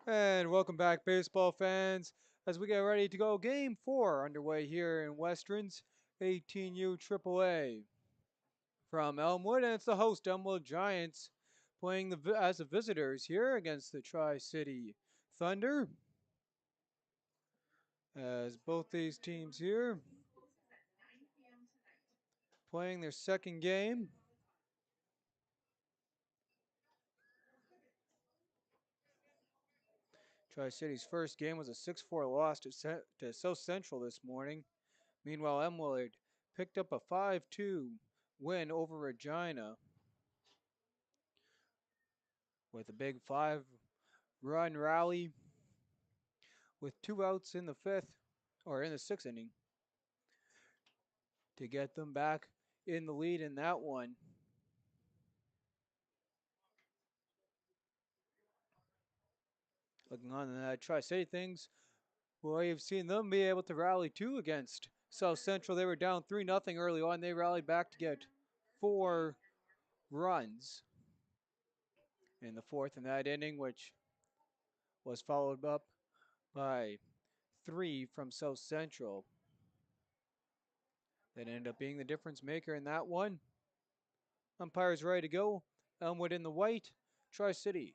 And welcome back, baseball fans, as we get ready to go. Game 4 underway here in Western's 18u AAA from Elmwood, and it's the host Elmwood Giants playing as the visitors here against the Tri-City Thunder. As both these teams here playing their second game. Tri-City's first game was a 6-4 loss to South Central this morning. Meanwhile, Elmwood picked up a 5-2 win over Regina with a big 5-run rally with 2 outs in the sixth inning to get them back in the lead in that one. Looking on the Tri-City things, well, you've seen them be able to rally too against South Central. They were down 3-0 early on. They rallied back to get 4 runs in the fourth in that inning, which was followed up by 3 from South Central. That ended up being the difference maker in that one. Umpires ready to go. Elmwood in the white, Tri-City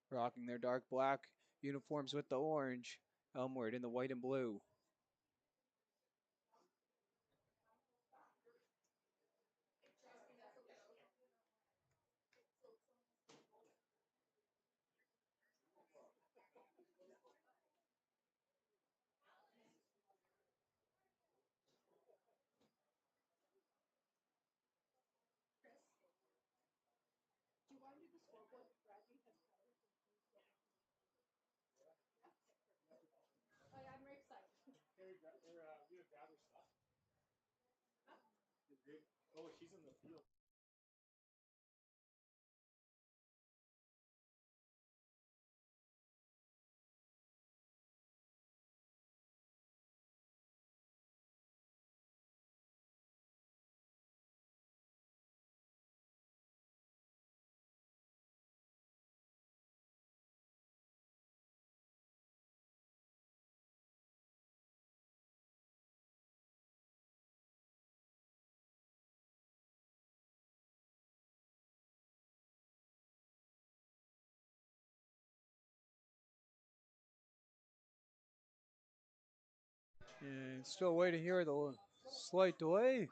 rocking their dark black uniforms with the orange. Elmwood in the white and blue. And still waiting here, the slight delay.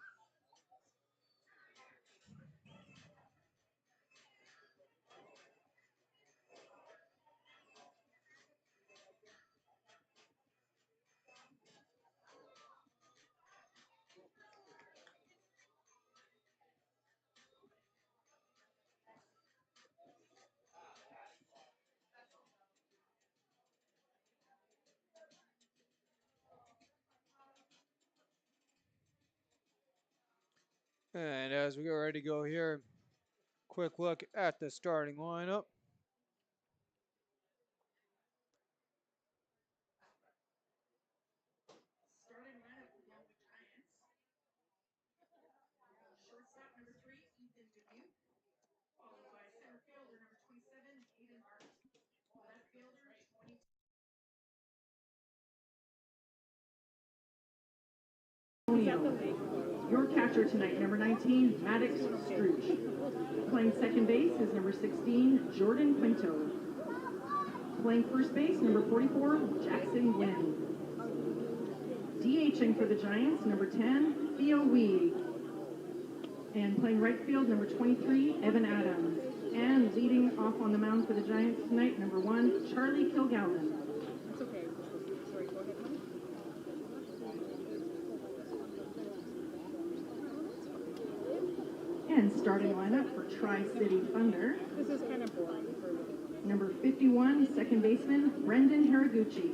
And as we get ready to go here, quick look at the starting lineup. Your catcher tonight, number 19, Maddox Scrooge. Playing second base is number 16, Jordan Quinto. Playing first base, number 44, Jackson Yen. DHing for the Giants, number 10, Theo Wee. And playing right field, number 23, Evan Adams. And leading off on the mound for the Giants tonight, number 1, Charlie Kilgallen. That's okay. Sorry, go ahead. And starting lineup for Tri-City Thunder. This is kind of boring for me. Number 51, second baseman, Brendan Haraguchi.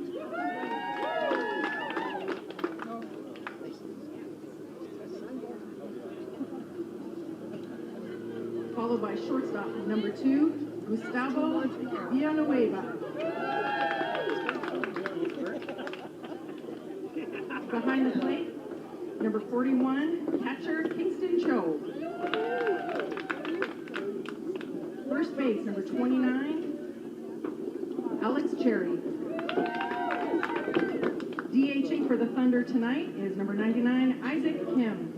Followed by shortstop, number 2, Gustavo Villanueva. Behind the plate, number 41, catcher, Kingston Cho. First base, number 29, Alex Cherry. DHing for the Thunder tonight is number 99, Isaac Kim.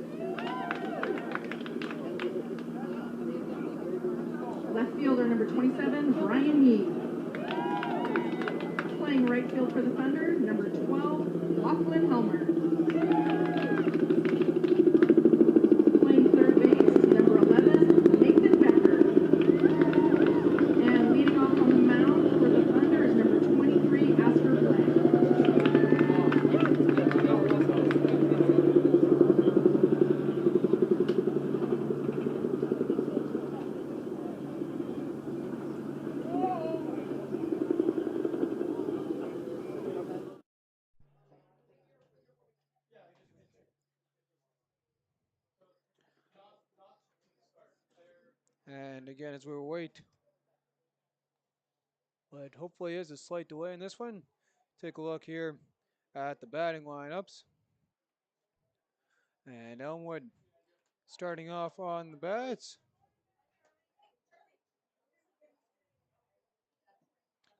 Left fielder, number 27, Brian Yee. Playing right field for the Thunder, number 12, Lachlan Helmer. Playing third base, number 11, Nathan Becker. And leading off on the mound for the Thunder is number 23, Asper Blank. And again, as we wait, but hopefully is a slight delay in this one. Take a look here at the batting lineups. And Elmwood starting off on the bats.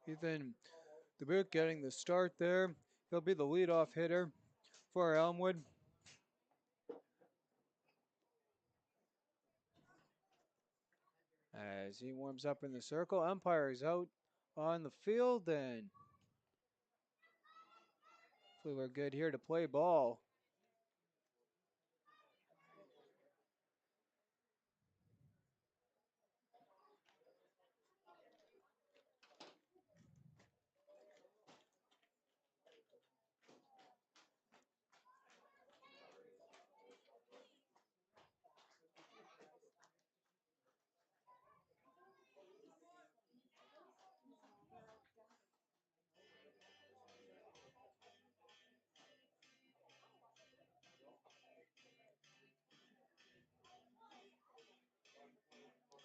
Ethan Dubuque getting the start there. He'll be the leadoff hitter for Elmwood. As he warms up in the circle, umpire is out on the field, and hopefully we're good here to play ball.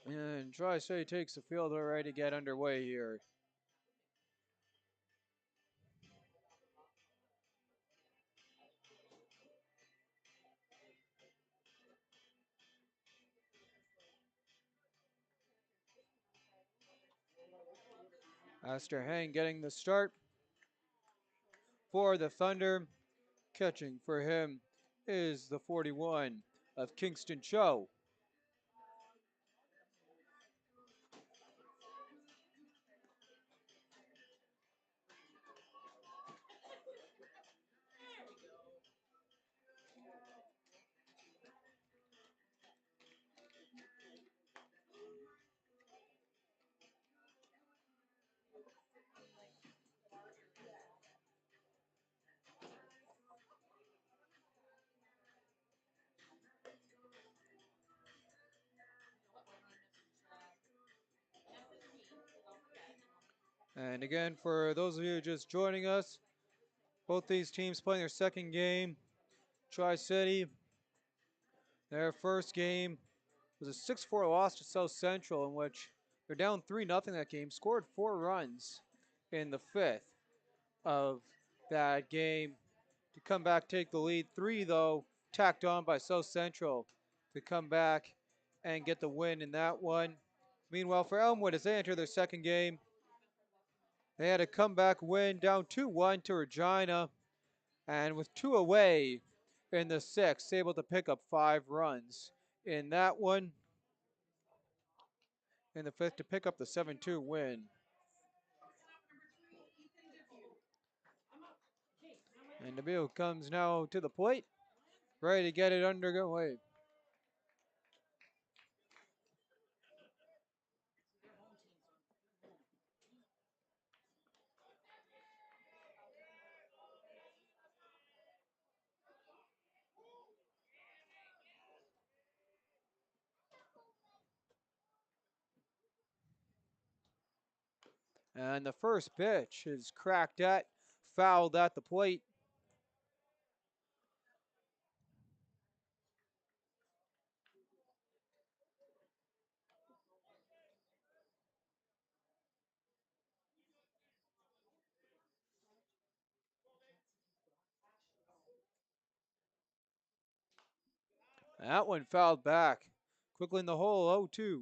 And Tri-City takes the field already to get underway here. Aster Hang getting the start for the Thunder. Catching for him is the 41 of Kingston Cho. And again, for those of you just joining us, both these teams playing their second game. Tri-City, their first game was a 6-4 loss to South Central, in which they're down 3-0 that game, scored 4 runs in the 5th of that game to come back, take the lead. 3, though, tacked on by South Central to come back and get the win in that one. Meanwhile, for Elmwood, as they enter their second game, they had a comeback win down 2-1 to Regina, and with 2 away in the 6th, able to pick up 5 runs in that one. In the 5th to pick up the 7-2 win. And Nabil comes now to the plate, ready to get it underway. And the first pitch is cracked at, fouled at the plate. That one fouled back. Quickly in the hole, 0-2.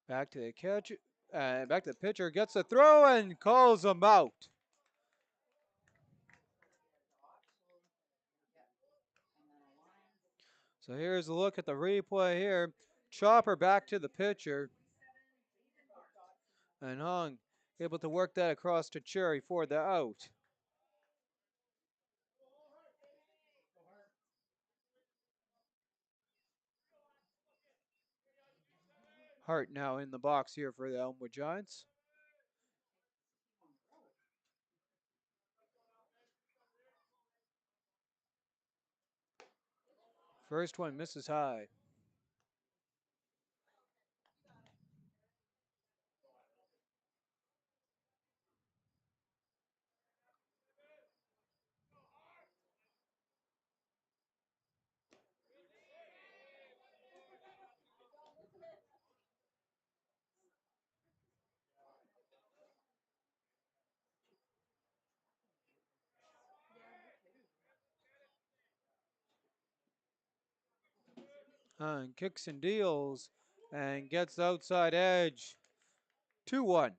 Back to the catch. Back to the pitcher. Gets the throw and calls him out. So here's a look at the replay here. Chopper back to the pitcher. And Hung able to work that across to Cherry for the out. Hart now in the box here for the Elmwood Giants. First one misses high. Hung kicks and deals and gets the outside edge. 2-1.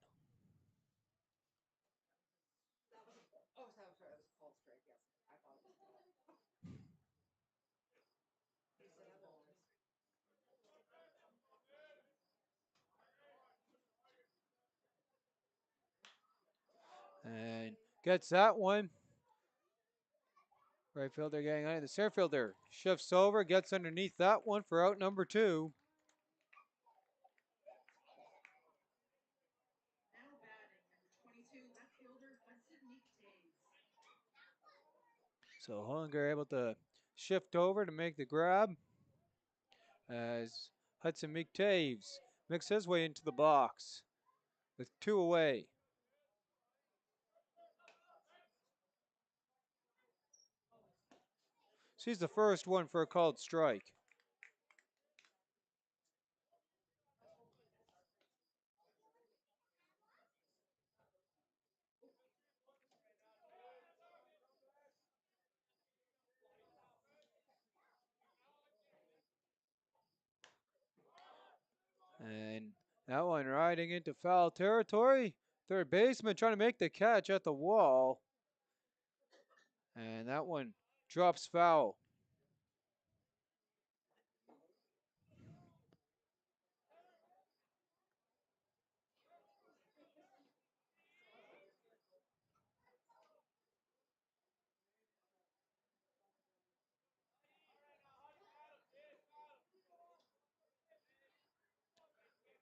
And gets that one. Right fielder getting on. The center fielder shifts over, gets underneath that one for out number 2. So Hollinger able to shift over to make the grab as Hudson McTaves makes his way into the box with 2 away. Sees the first one for a called strike. And that one riding into foul territory. Third baseman trying to make the catch at the wall. And that one drops foul.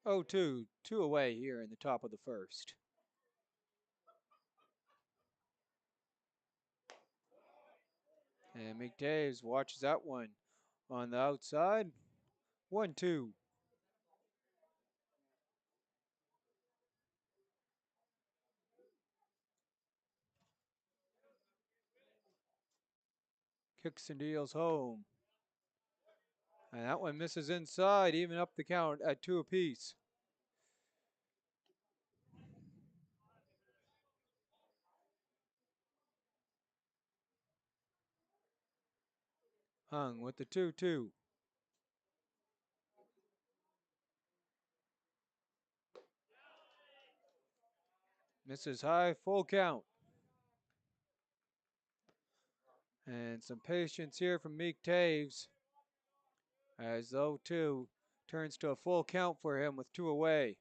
Oh, 2 away here in the top of the first. And McDaves watches that one on the outside. 1-2. Kicks and deals home. And that one misses inside, even up the count at 2 apiece. Hung with the 2-2. Misses high, full count. And some patience here from Meek Taves as 0-2 turns to a full count for him with 2 away.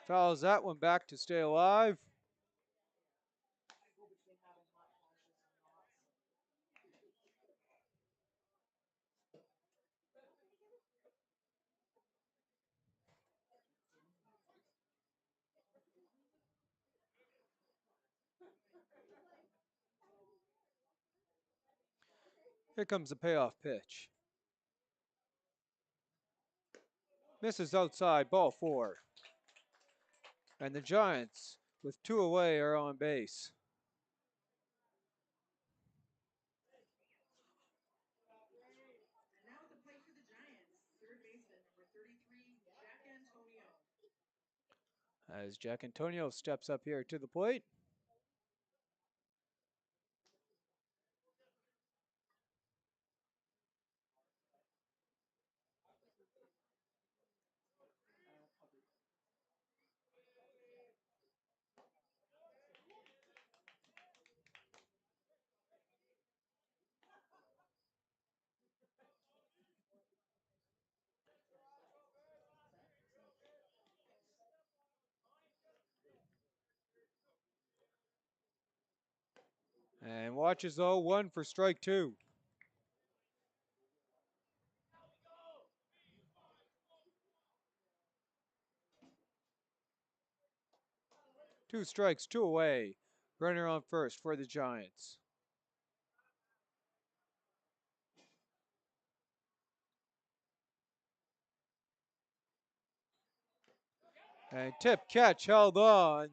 Fouls that one back to stay alive. Here comes the payoff pitch. Misses outside, ball 4. And the Giants, with 2 away, are on base. Now at the plate for the Giants, third baseman number 33, Jack Antonio. As Jack Antonio steps up here to the plate. And watches 0-1 for strike 2. Two strikes, 2 away. Runner on first for the Giants. And tip catch held on.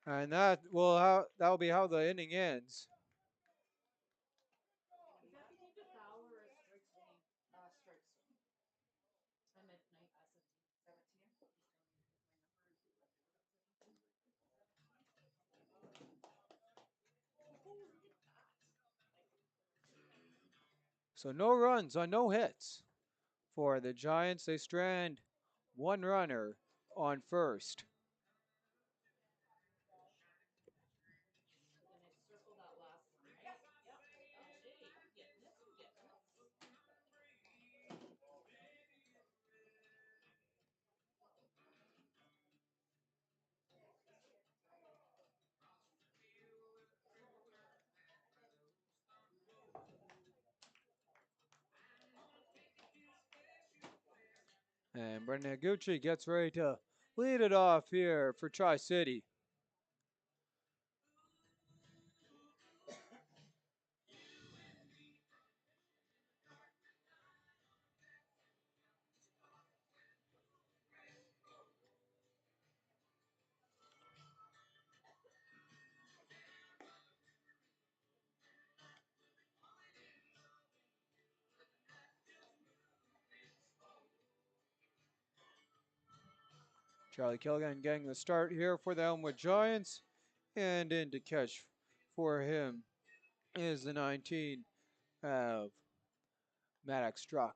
And that'll be how the inning ends. So no runs on no hits for the Giants. They strand one runner on first. And Brendan Higuchi gets ready to lead it off here for Tri-City. Charlie Killigan getting the start here for the Elmwood Giants. And in to catch for him is the 19 of Maddox Struck.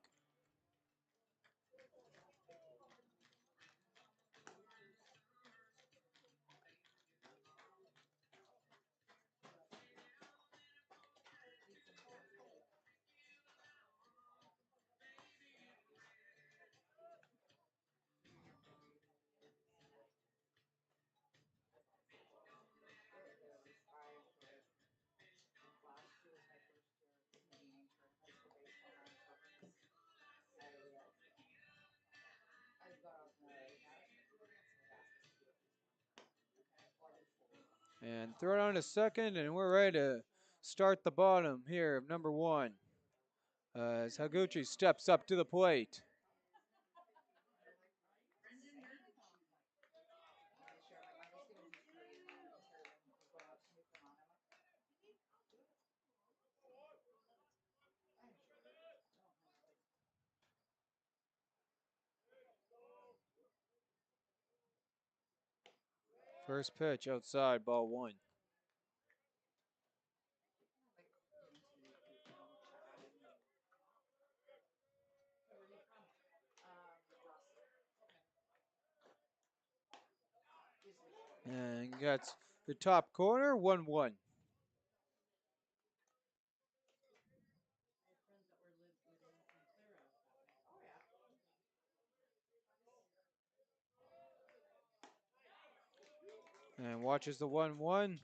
And throw it on to second, and we're ready to start the bottom here of number 1. As Higuchi steps up to the plate. First pitch outside, ball 1. And gets the top corner, 1-1. And watches the 1-1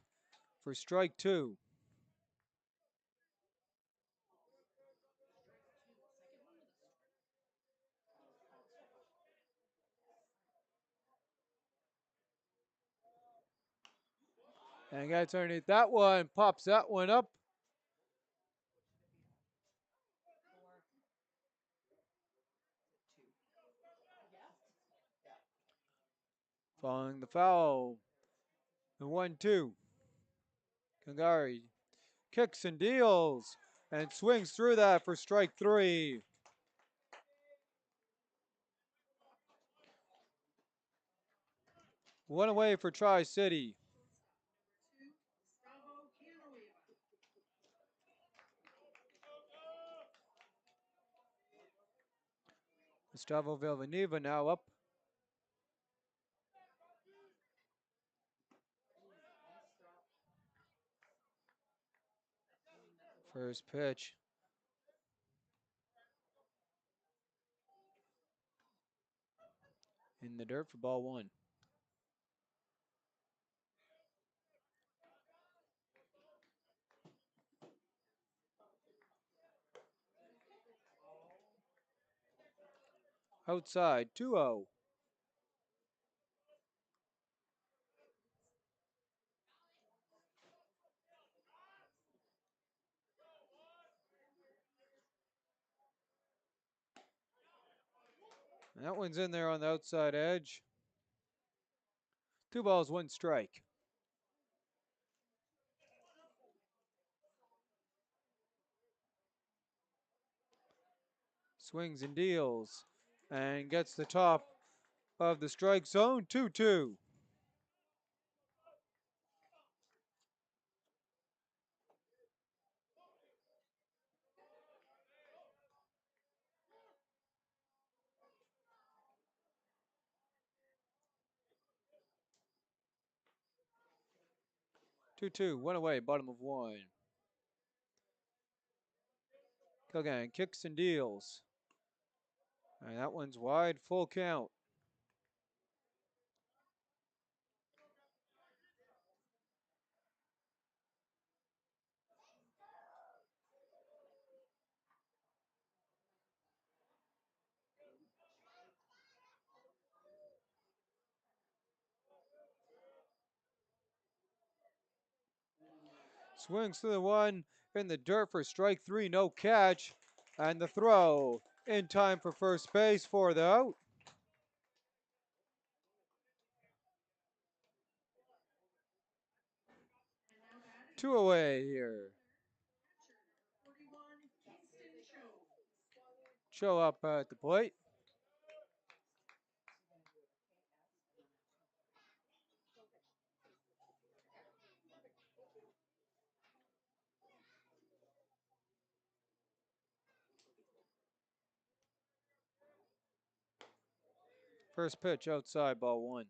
for strike 2. And gets underneath that one, pops that one up. Following the foul. The 1-2. Kangari kicks and deals and swings through that for strike 3. One away for Tri-City. Gustavo Villanueva now up. First pitch. In the dirt for ball 1. Outside, 2-0. That one's in there on the outside edge. 2 balls, 1 strike. Swings and deals and gets the top of the strike zone. 2-2. One away, bottom of 1. Kilgan kicks and deals. And that one's wide, full count. Swings to the 1 in the dirt for strike 3, no catch. And the throw in time for first base for the out. 2 away here. Show up at the plate. First pitch outside, ball 1.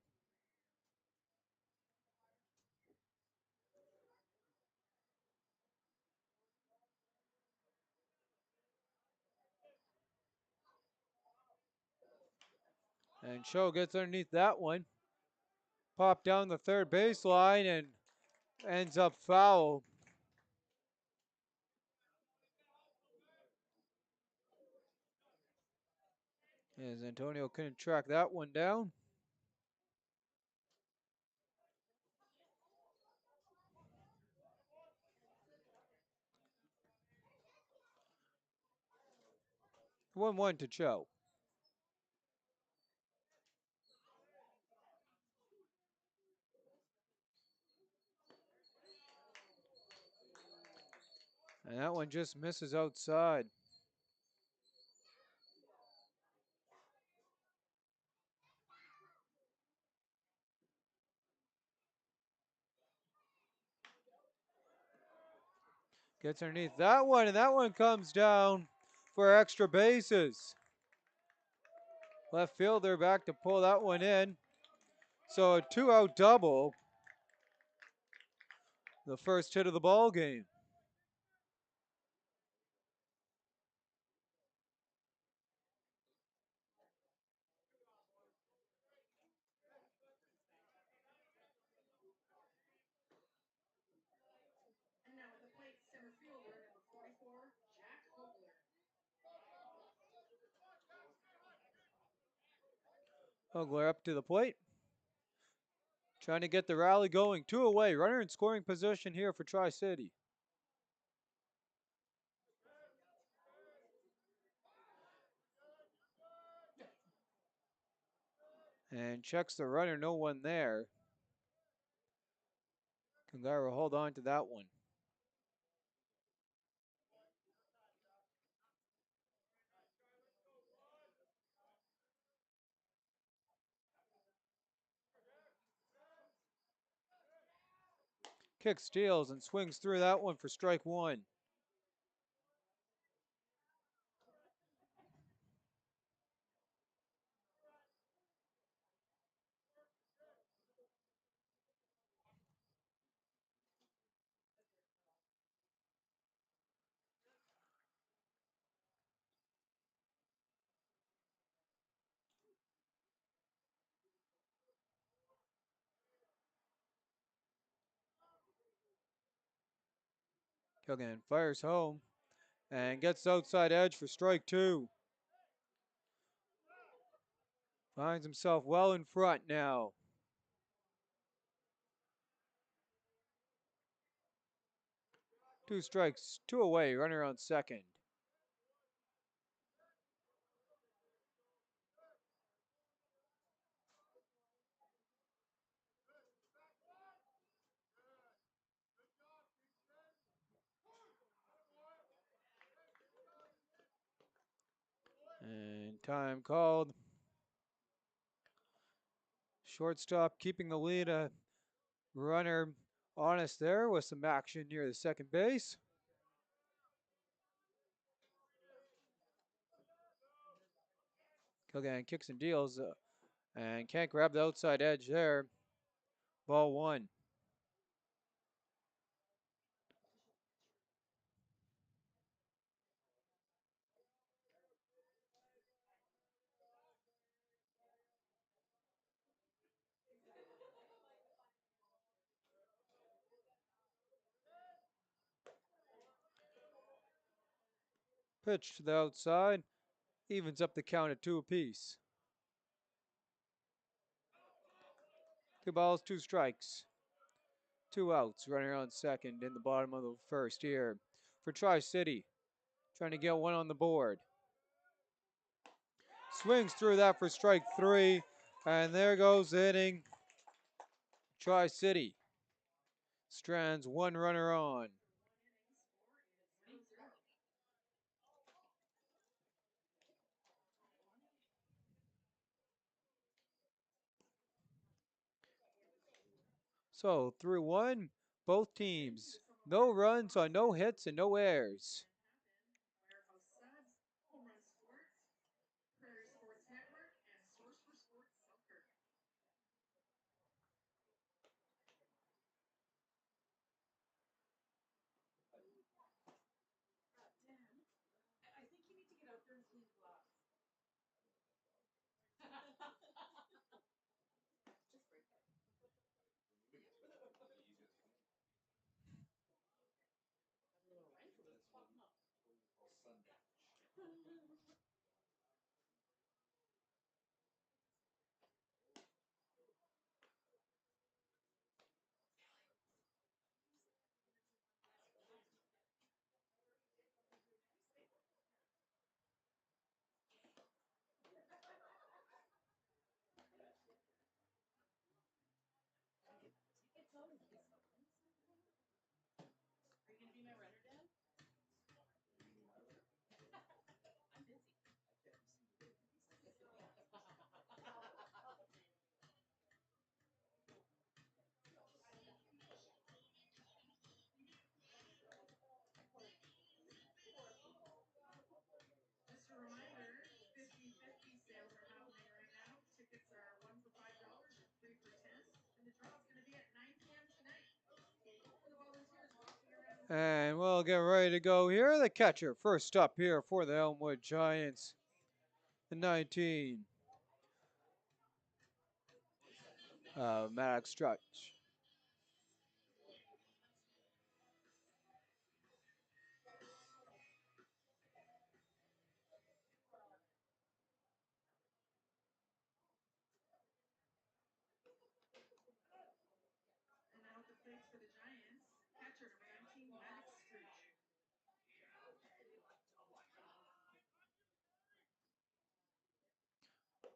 And Show gets underneath that one. Pop down the third baseline and ends up foul. As Antonio couldn't track that one down. One to Cho. And that one just misses outside. Gets underneath that one, and that one comes down for extra bases. Left fielder back to pull that one in. So a 2-out double. The first hit of the ball game. Hogler up to the plate. Trying to get the rally going. 2 away. Runner in scoring position here for Tri-City. And checks the runner, no one there. Kilgore will hold on to that one. Kick steals and swings through that one for strike one. Kilgan fires home and gets outside edge for strike two. Finds himself well in front now. Two strikes, two away, runner on second. And time called. Shortstop keeping the lead. Runner honest there with some action near the second base. Kilgan kicks and deals and can't grab the outside edge there. Ball one. Pitch to the outside. Evens up the count at two apiece. 2 balls, 2 strikes. 2 outs. Runner on second in the bottom of the first here for Tri-City. Trying to get one on the board. Swings through that for strike three. And there goes the inning. Tri-City strands one runner on. So through one, both teams. No runs on no hits and no errors. And we'll get ready to go here. The catcher first up here for the Elmwood Giants. The 19. Maddox Stretch.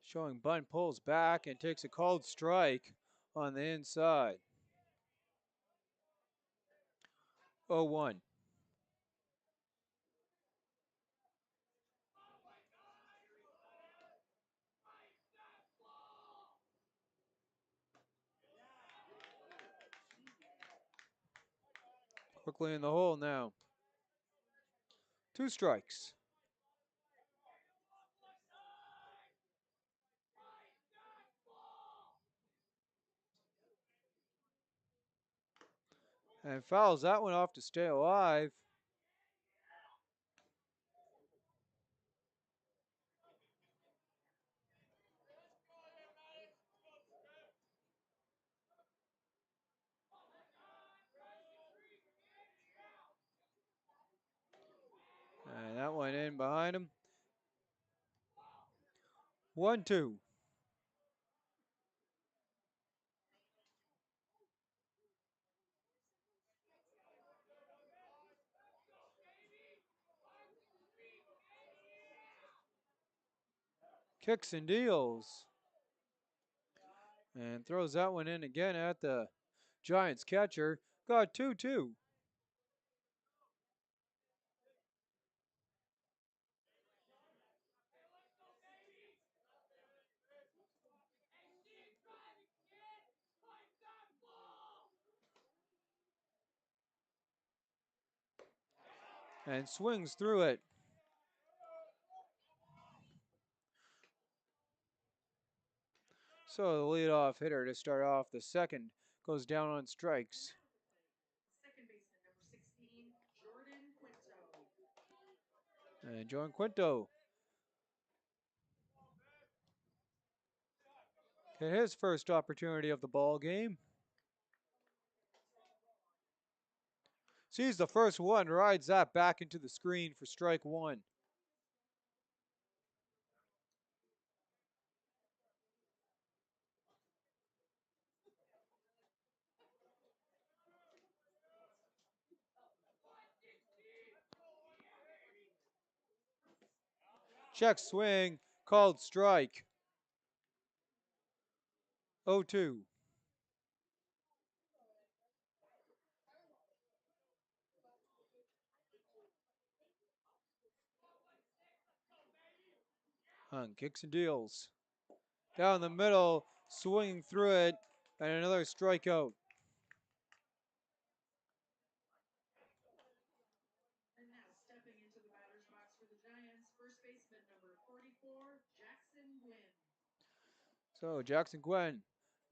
Showing bunt pulls back and takes a called strike on the inside. 0-1. Quickly in the hole now. 2 strikes. And fouls that one off to stay alive. And that one in behind him. 1-2. Kicks and deals. And throws that one in again at the Giants catcher. Got 2-2. And swings through it. So the leadoff hitter to start off the second goes down on strikes. Second baseman, number 16, Jordan Quinto. And Jordan Quinto get his first opportunity of the ball game. Sees the first one, rides that back into the screen for strike 1. Check swing, called strike. 0-2. Hung kicks and deals. Down the middle, swinging through it, and another strikeout. And now stepping into the batter's box for the Giants, first baseman, number 44, Jackson Gwynn. So Jackson Gwen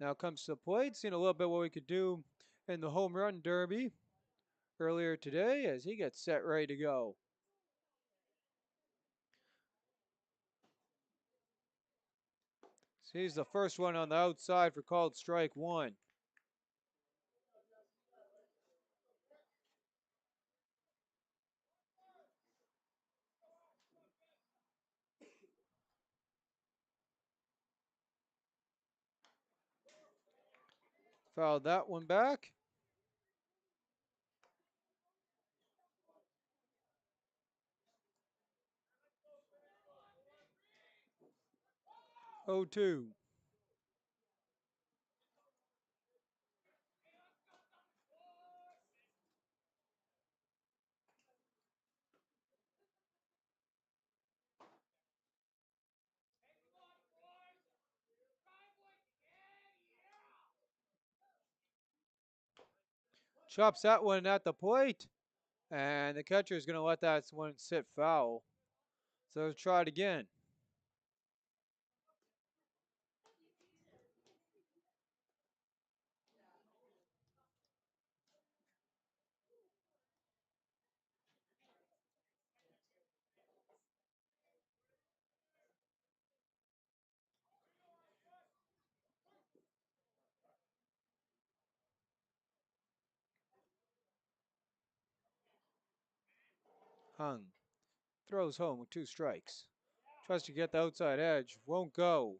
now comes to the plate, seeing a little bit what we could do in the home run derby earlier today as he gets set ready to go. Sees the first one on the outside for called strike 1. Fouled that one back. 0-2. Chops that one at the plate. And the catcher is going to let that one sit foul. So let's try it again. Hung throws home with 2 strikes. Tries to get the outside edge. Won't go.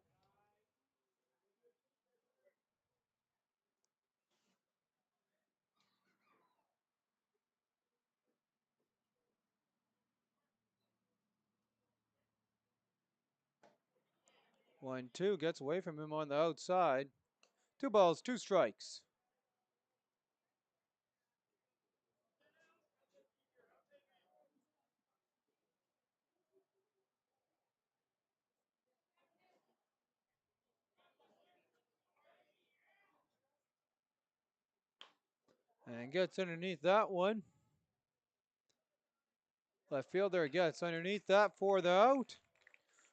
1-2 gets away from him on the outside. 2 balls, 2 strikes. And gets underneath that one. Left fielder gets underneath that for the out.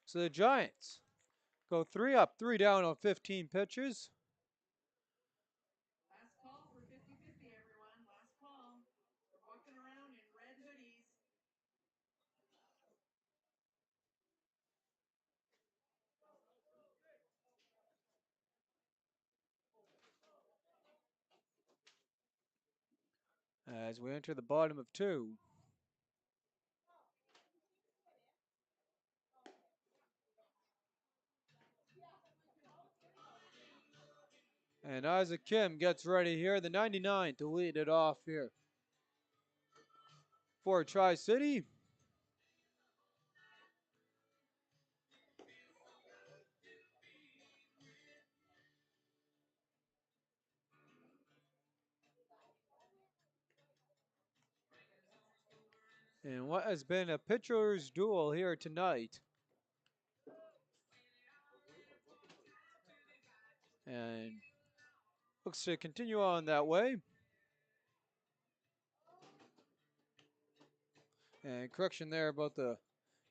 So the Giants go 3 up, 3 down on 15 pitches. Last call for 50-50, everyone. Last call. We're walking around in red hoodies. As we enter the bottom of 2. And Isaac Kim gets ready here, the 99, to lead it off here for Tri-City. And what has been a pitcher's duel here tonight. And looks to continue on that way. And correction there about the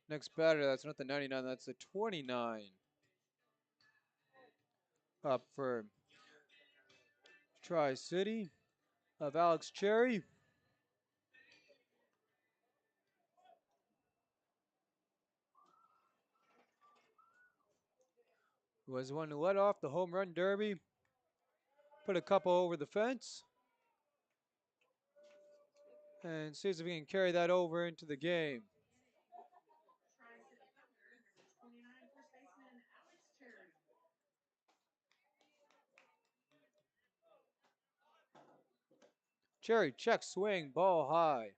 next batter. That's not the 99, that's the 29. Up for Tri-City of Alex Cherry. Who was the one who led off the home run derby. Put a couple over the fence. And sees if he can carry that over into the game. Tri-City Thunder, number 29, first baseman Alex Cherry. Cherry check swing, ball high.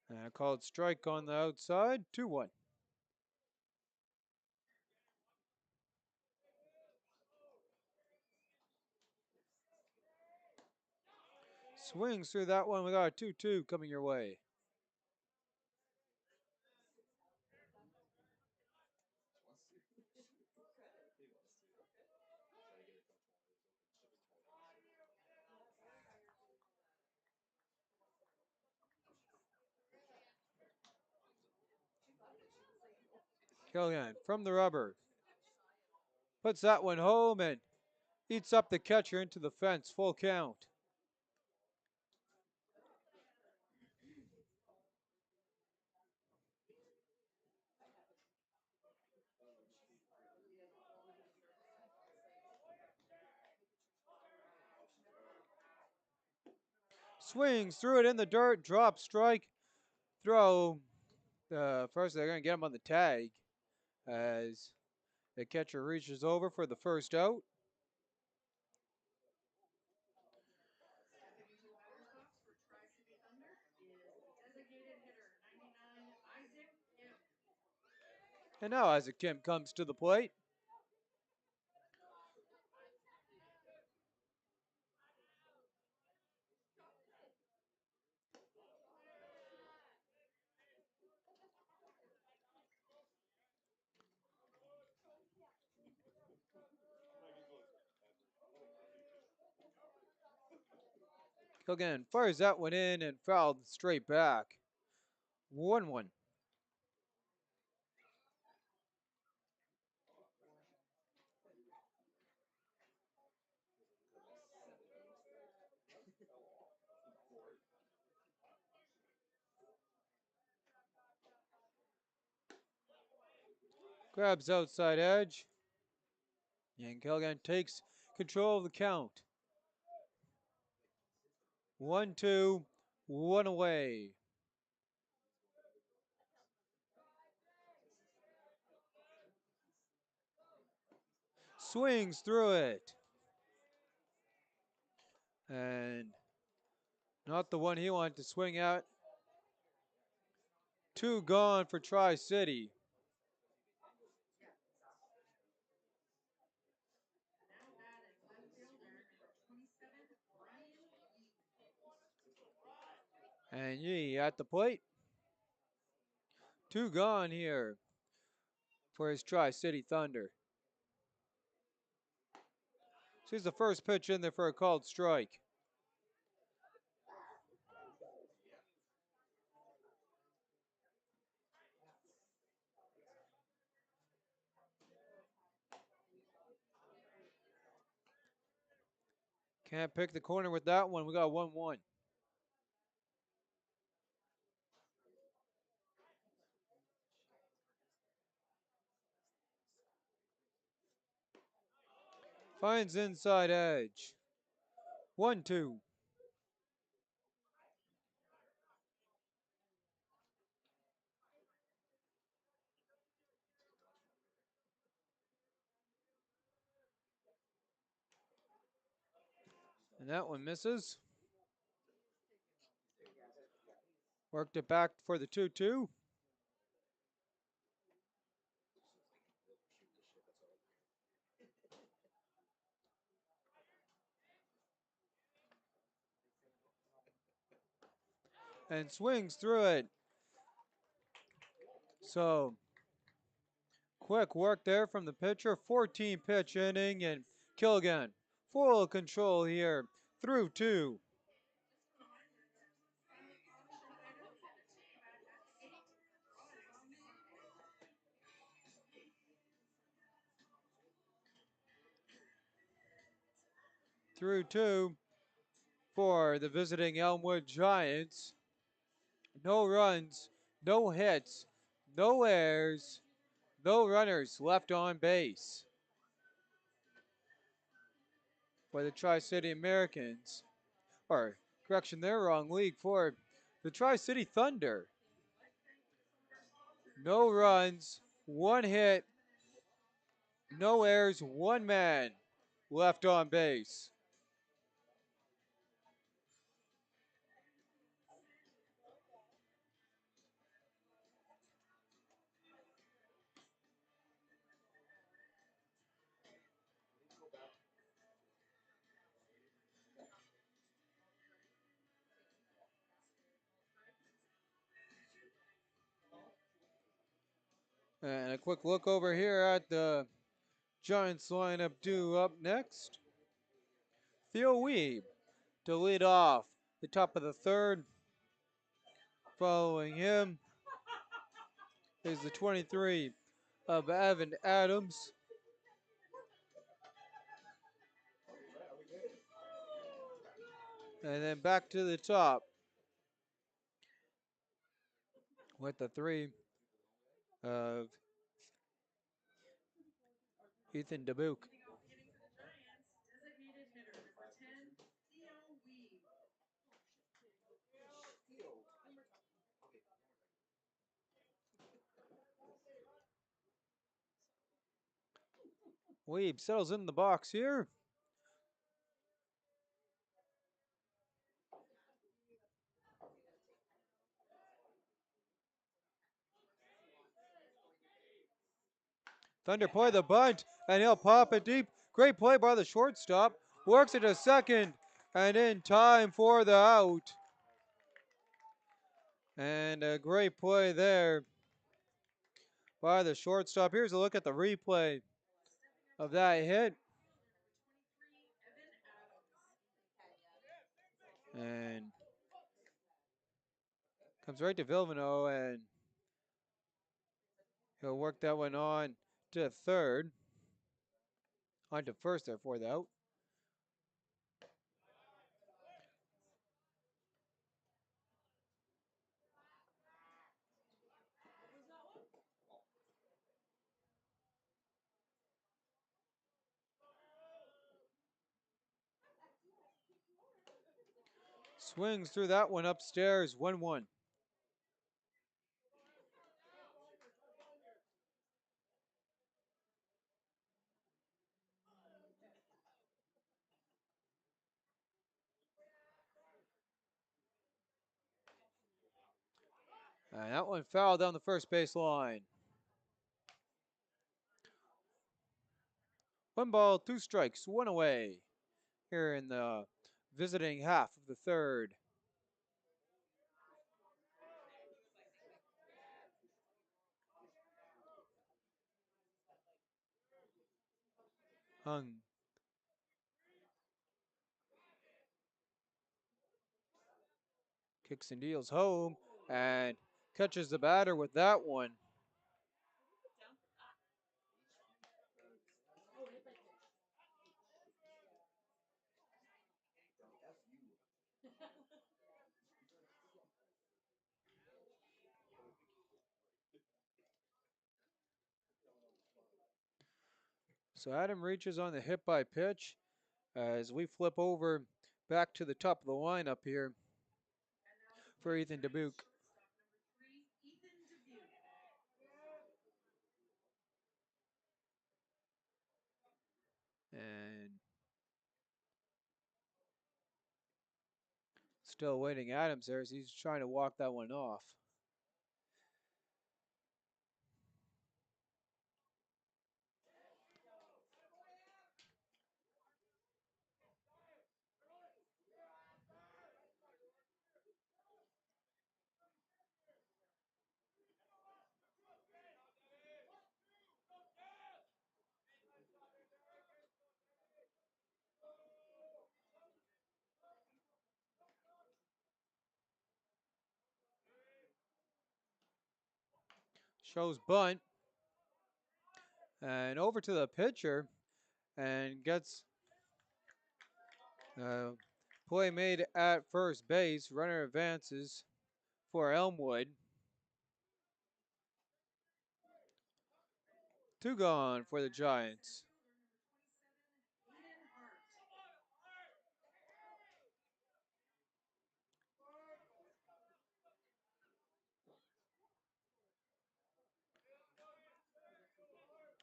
And called strike on the outside, 2-1. Swings through that one. We got a 2-2 coming your way. Killian from the rubber. Puts that one home and eats up the catcher into the fence. Full count. Swings threw it in the dirt. Drop strike. Throw. First, they're going to get him on the tag as the catcher reaches over for the first out. Stepping into the batter's box for Tri-City Thunder is designated hitter 99, Isaac Kim. And now Isaac Kim comes to the plate. Killian fires that one in and fouled straight back. 1-1. Grabs outside edge. And Killian takes control of the count. 1-2. One away. Swings through it. And not the one he wanted to swing at. Two gone for Tri-City. And Yee at the plate. Two gone here for his Tri-City Thunder. Sees the first pitch in there for a called strike. Can't pick the corner with that one. We got 1-1. Finds inside edge. 1-2. And that one misses. Worked it back for the 2-2. And swings through it. So quick work there from the pitcher. 14 pitch inning, and Killigan full control here through 2. Through 2 for the visiting Elmwood Giants. No runs, no hits, no errors, no runners left on base for the Tri-City Americans. Or, correction, they're wrong league for the Tri-City Thunder. No runs, one hit, no errors, one man left on base. And a quick look over here at the Giants lineup due up next. Theo Weeb to lead off the top of the third. Following him is the 23 of Evan Adams. And then back to the top with the 3 of Ethan Dubuque. Weeb settles in the box here. Thunder play the bunt, and he'll pop it deep. Great play by the shortstop. Works it to second, and in time for the out. And a great play there by the shortstop. Here's a look at the replay of that hit. And comes right to Vilvino, and he'll work that one on to third. On to first there for the out. Swings through that one upstairs, 1-1. And that one fouled down the first base line. 1 ball, 2 strikes, 1 away here in the visiting half of the third. Hung kicks and deals home and catches the batter with that one. So Adam reaches on the hit by pitch as we flip over back to the top of the lineup here for Ethan Dubuque. And still waiting Adams there as he's trying to walk that one off. Shows bunt and over to the pitcher and gets play made at first base. Runner advances for Elmwood. 2 gone for the Giants.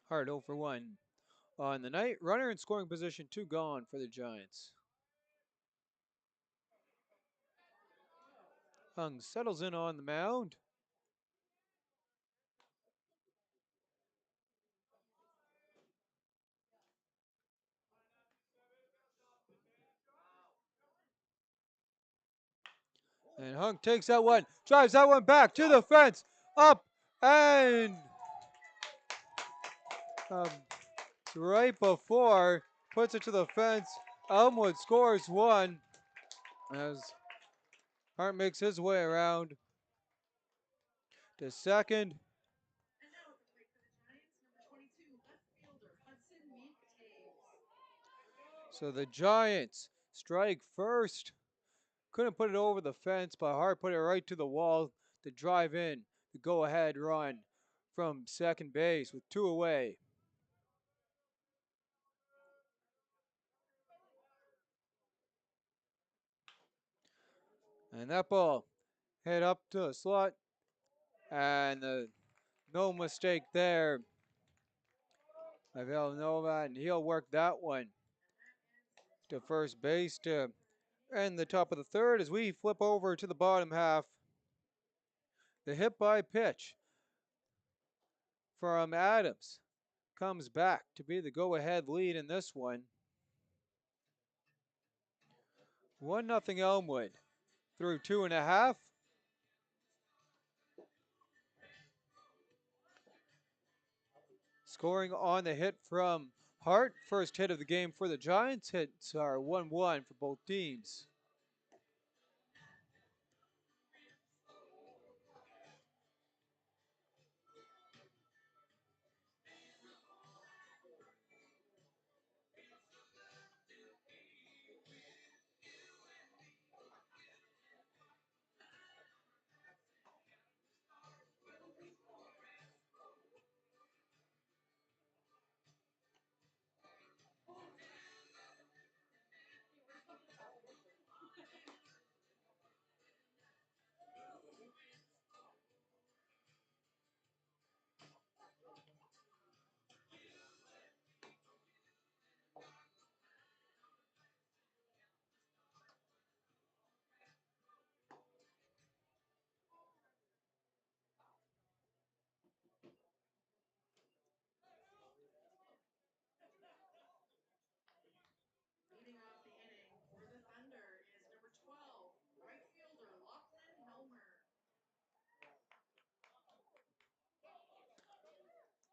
Hard 0 for 1 on the night. Runner in scoring position, 2 gone for the Giants. Hung settles in on the mound. And Hung takes that one, drives that one back to the fence, up and right before, puts it to the fence. Elmwood scores 1 as Hart makes his way around to second. So the Giants strike first. Couldn't put it over the fence, but Hart put it right to the wall to drive in the go-ahead run from second base with 2 away. And that ball hit up to the slot, and no mistake there by Villanova, and he'll work that one to first base to end the top of the third as we flip over to the bottom half. The hit by pitch from Adams comes back to be the go-ahead lead in this one. 1-0 Elmwood through 2.5. Scoring on the hit from Hart. First hit of the game for the Giants. Hits are 1-1 for both teams.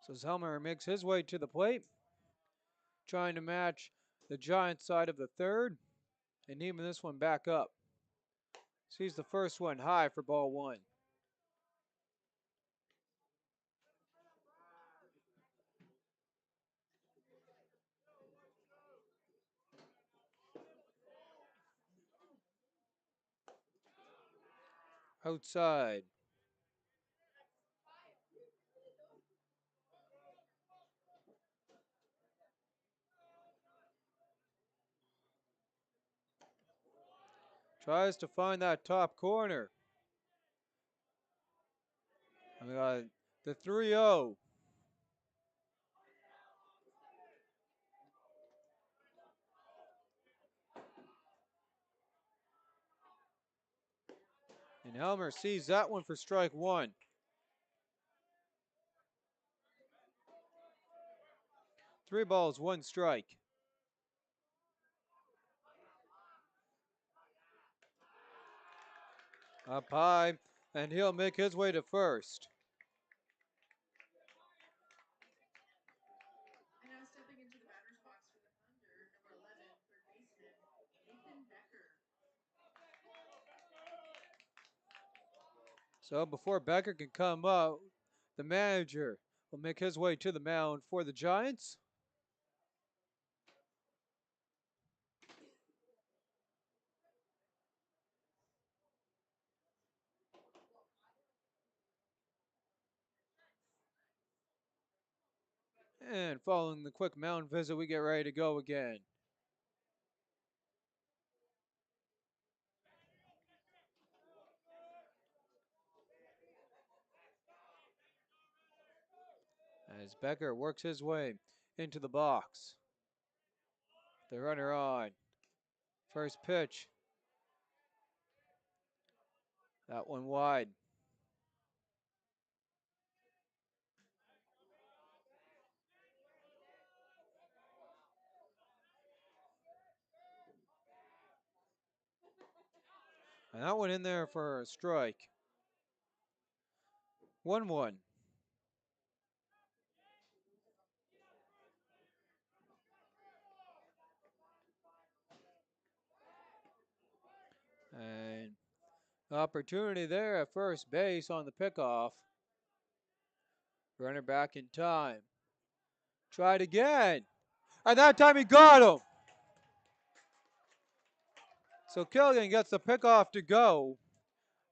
So Zelmer makes his way to the plate, trying to match the Giants side of the third, and even this one back up. Sees the first one high for ball one. Outside. Tries to find that top corner. We got the 3-0. And Helmer sees that one for strike one. Three balls, one strike. Up high, and he'll make his way to first. And now stepping into the batter's box for the Thunder, number 11, third baseman, Nathan Becker. So before Becker can come up, the manager will make his way to the mound for the Giants. And following the quick mound visit, we get ready to go again. As Becker works his way into the box. The runner on. First pitch. That one wide. And that one in there for a strike. 1-1. And opportunity there at first base on the pickoff. Runner back in time. Tried again. And that time he got him. So Killian gets the pickoff to go.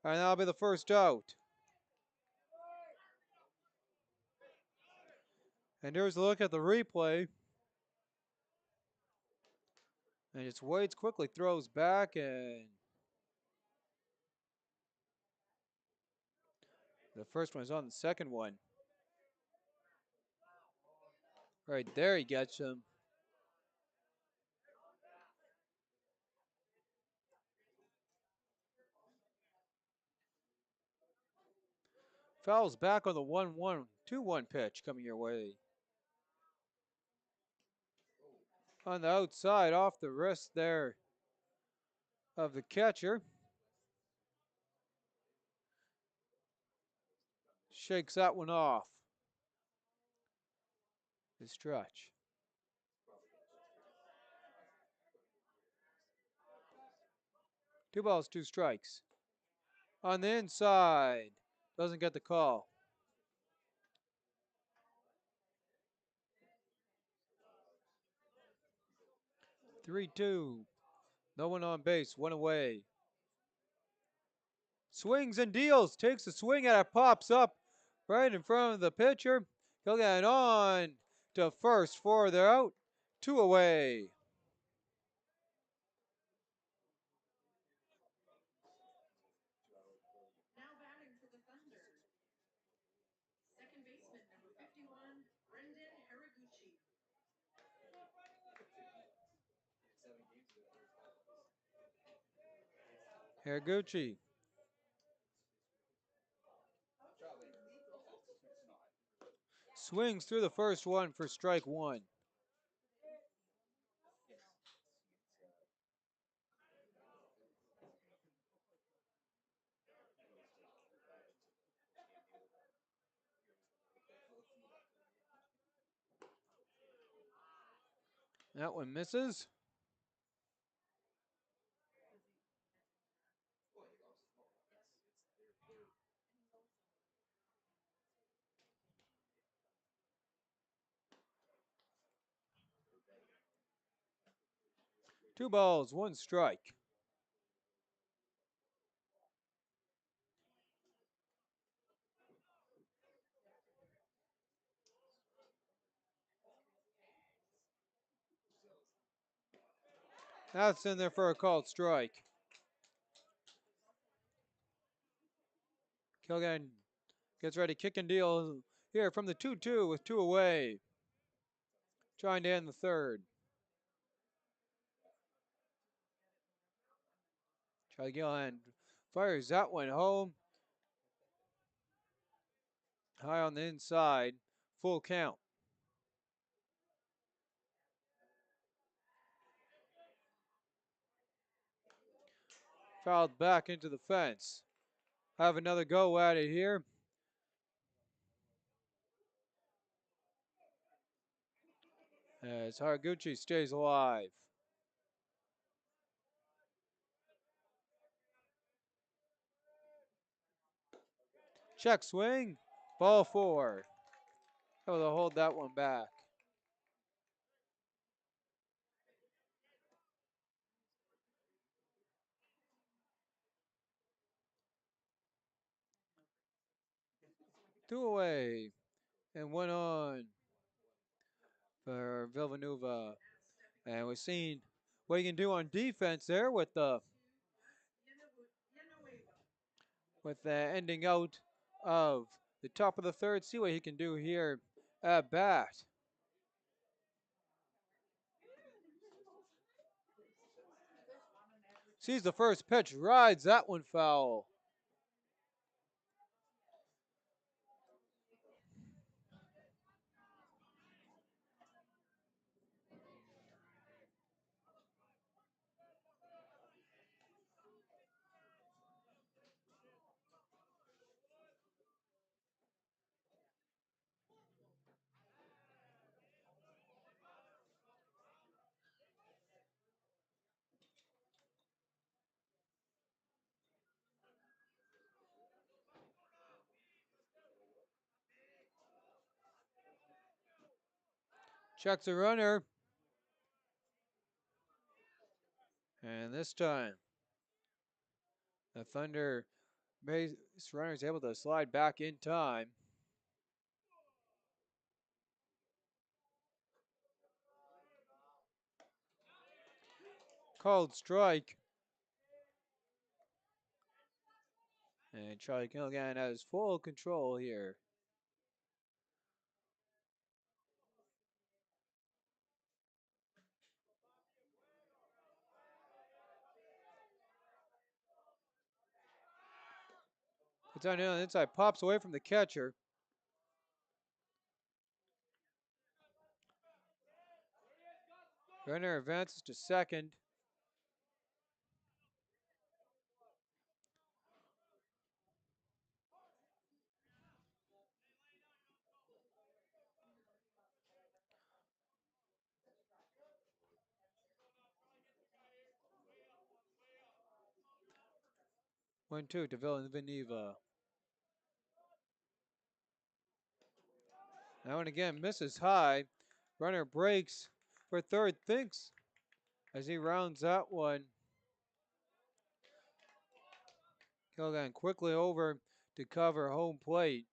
And that'll be the first out. And here's a look at the replay. And it's Waits quickly throws back, and the first one is on the second one. Right there, he gets him. Fouls back on the 1-1, 2-1 pitch coming your way. On the outside, off the wrist there of the catcher. Shakes that one off. The stretch. Two balls, two strikes. On the inside. Doesn't get the call. Three-two. No one on base, one away. Swings and deals. Takes a swing at it, pops up right in front of the pitcher. He'll get on to first for the out. Two away. Now batting for the Thunder, second baseman, number 51, Brendan Haraguchi. Haraguchi swings through the first one for strike one. That one misses. Two balls, one strike. That's in there for a called strike. Kilgan gets ready, kick and deal here from the 2-2 with two away. Trying to end the third. Charlie Gillen fires that one home. High on the inside. Full count. Fouled back into the fence. Have another go at it here. As Haraguchi stays alive. Check swing. Ball four. Able to hold that one back. Two away. And one on for Villanueva. And we've seen what he can do on defense there with the ending out of the top of the third. See what he can do here at bat. Sees the first pitch, rides that one foul. Checks a runner. And this time, the Thunder base runner is able to slide back in time. Called strike. And Charlie Kilgan has full control here. It's on the inside, pops away from the catcher. Runner advances to second. One two to Villanueva. That one again misses high. Runner breaks for third, thinks as he rounds that one. Kilgan quickly over to cover home plate.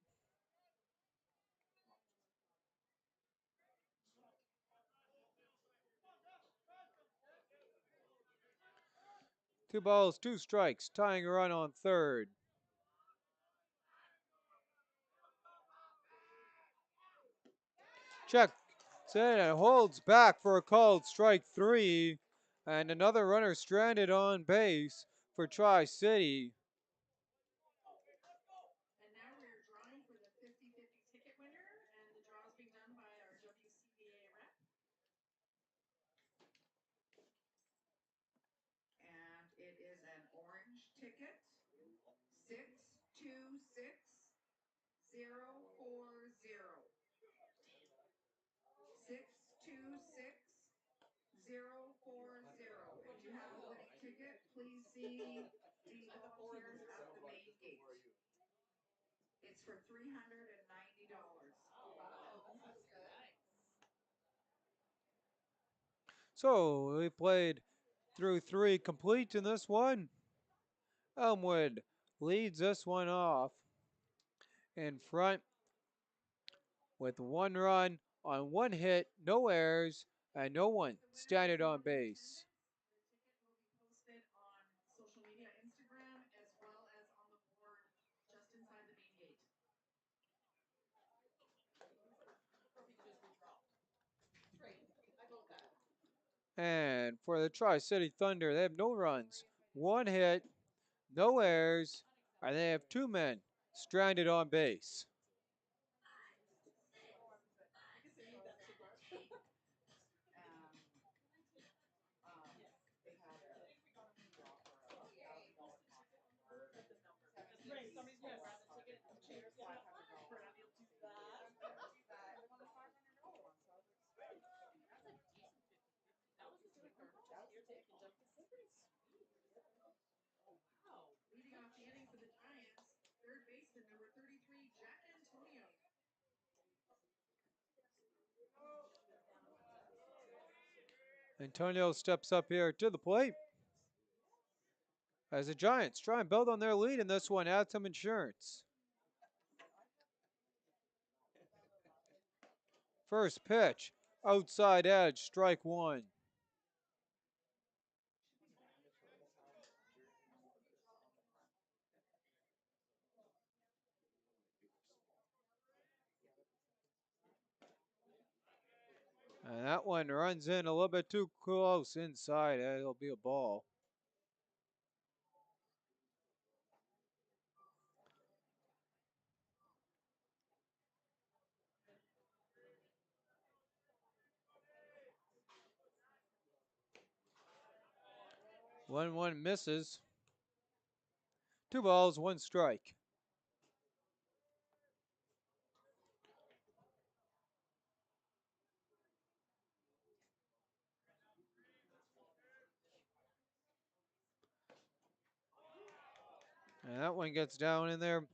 Two balls, two strikes, tying a run on third. Check set and holds back for a called strike three. And another runner stranded on base for Tri-City. And now we're drawing for the 50-50 ticket winner, and the draw is being done by our WCBA rep. And it is an orange ticket, 626040. 626040. 040. If you have a winning ticket, please see the volunteers at the main gate. It's for $390. So we played through three complete in this one. Elmwood leads this one off in front with one run on one hit, no errors, and no one standing on base. The ticket will be posted on social media, Instagram, as well as on the board just inside the main gate. And for the Tri-City Thunder, they have no runs, one hit, no errors, and they have two men stranded on base. Leading off the inning for the Giants, third baseman number 33, Jack Antonio. Antonio steps up here to the plate as the Giants try and build on their lead in this one, add some insurance. First pitch, outside edge, strike one. And that one runs in a little bit too close inside. It'll be a ball. One misses. Two balls, one strike. And that one gets down in there.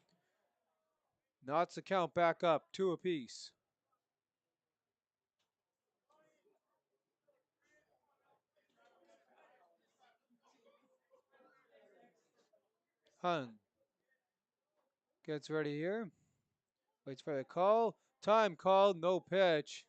Knots the count back up, two apiece. Hung gets ready here. Waits for the call. Time called, no pitch.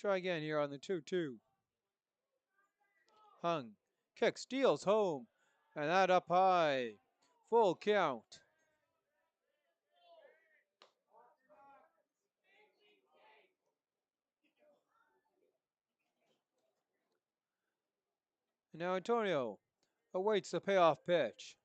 Try again here on the 2-2. Hung kick, steals home, and that up high. Full count. And now Antonio awaits the payoff pitch.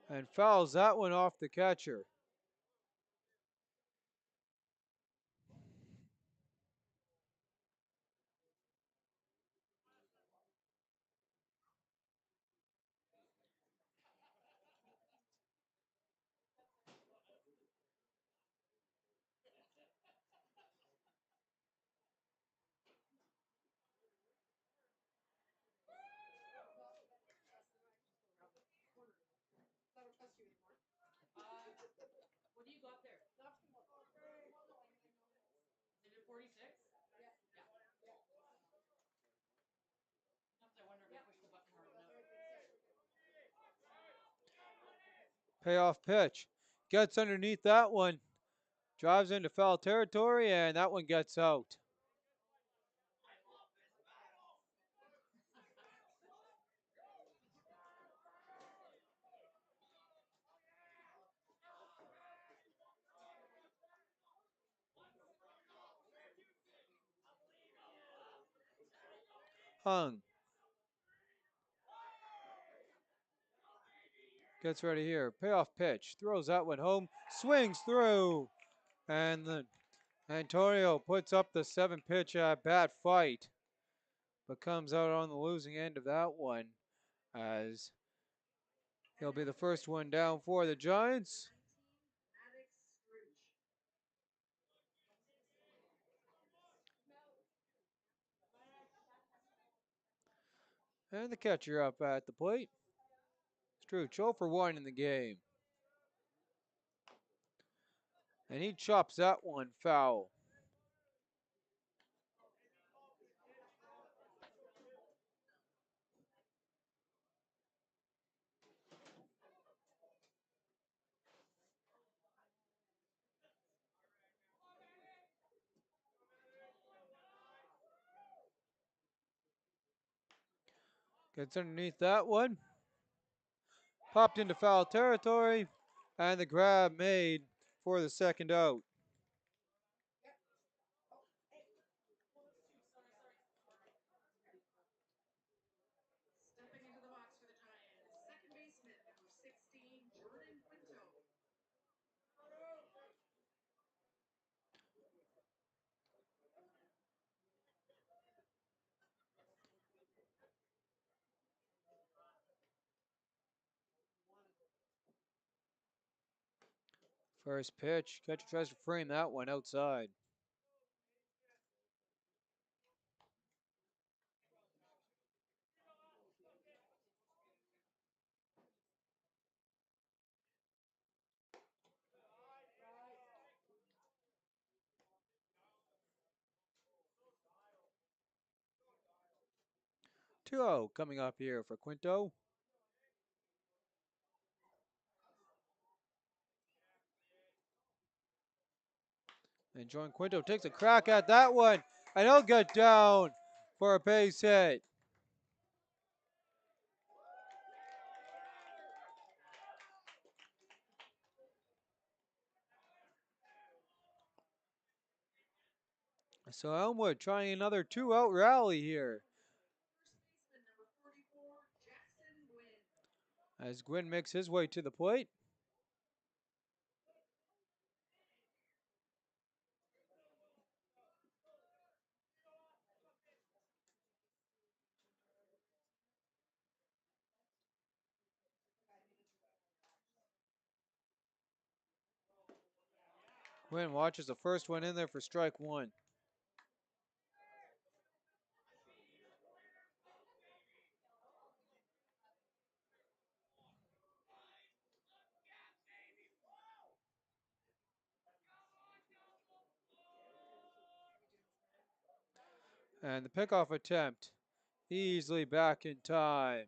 And fouls that one off the catcher. Payoff pitch. Gets underneath that one. Drives into foul territory, and that one gets out. Hung Gets ready here. Payoff pitch. Throws that one home. Swings through. And then Antonio puts up the 7-pitch at bat fight. But comes out on the losing end of that one. As he'll be the first one down for the Giants. And the catcher up at the plate. Struch 0 for 1 in the game. And he chops that one foul. Gets underneath that one. Popped into foul territory. And the grab made for the second out. Stepping into the box for the Giants, second baseman, number 16, Jordan Quinto. First pitch. Catcher tries to frame that one outside. Two 0 coming up here for Quinto. And Jordan Quinto takes a crack at that one. And he'll get down for a base hit. So Elmwood trying another 2-out rally here. Number 44, Jackson Gwynn. As Gwynn makes his way to the plate. Gwynn watches the first one in there for strike one. And the pickoff attempt easily back in time.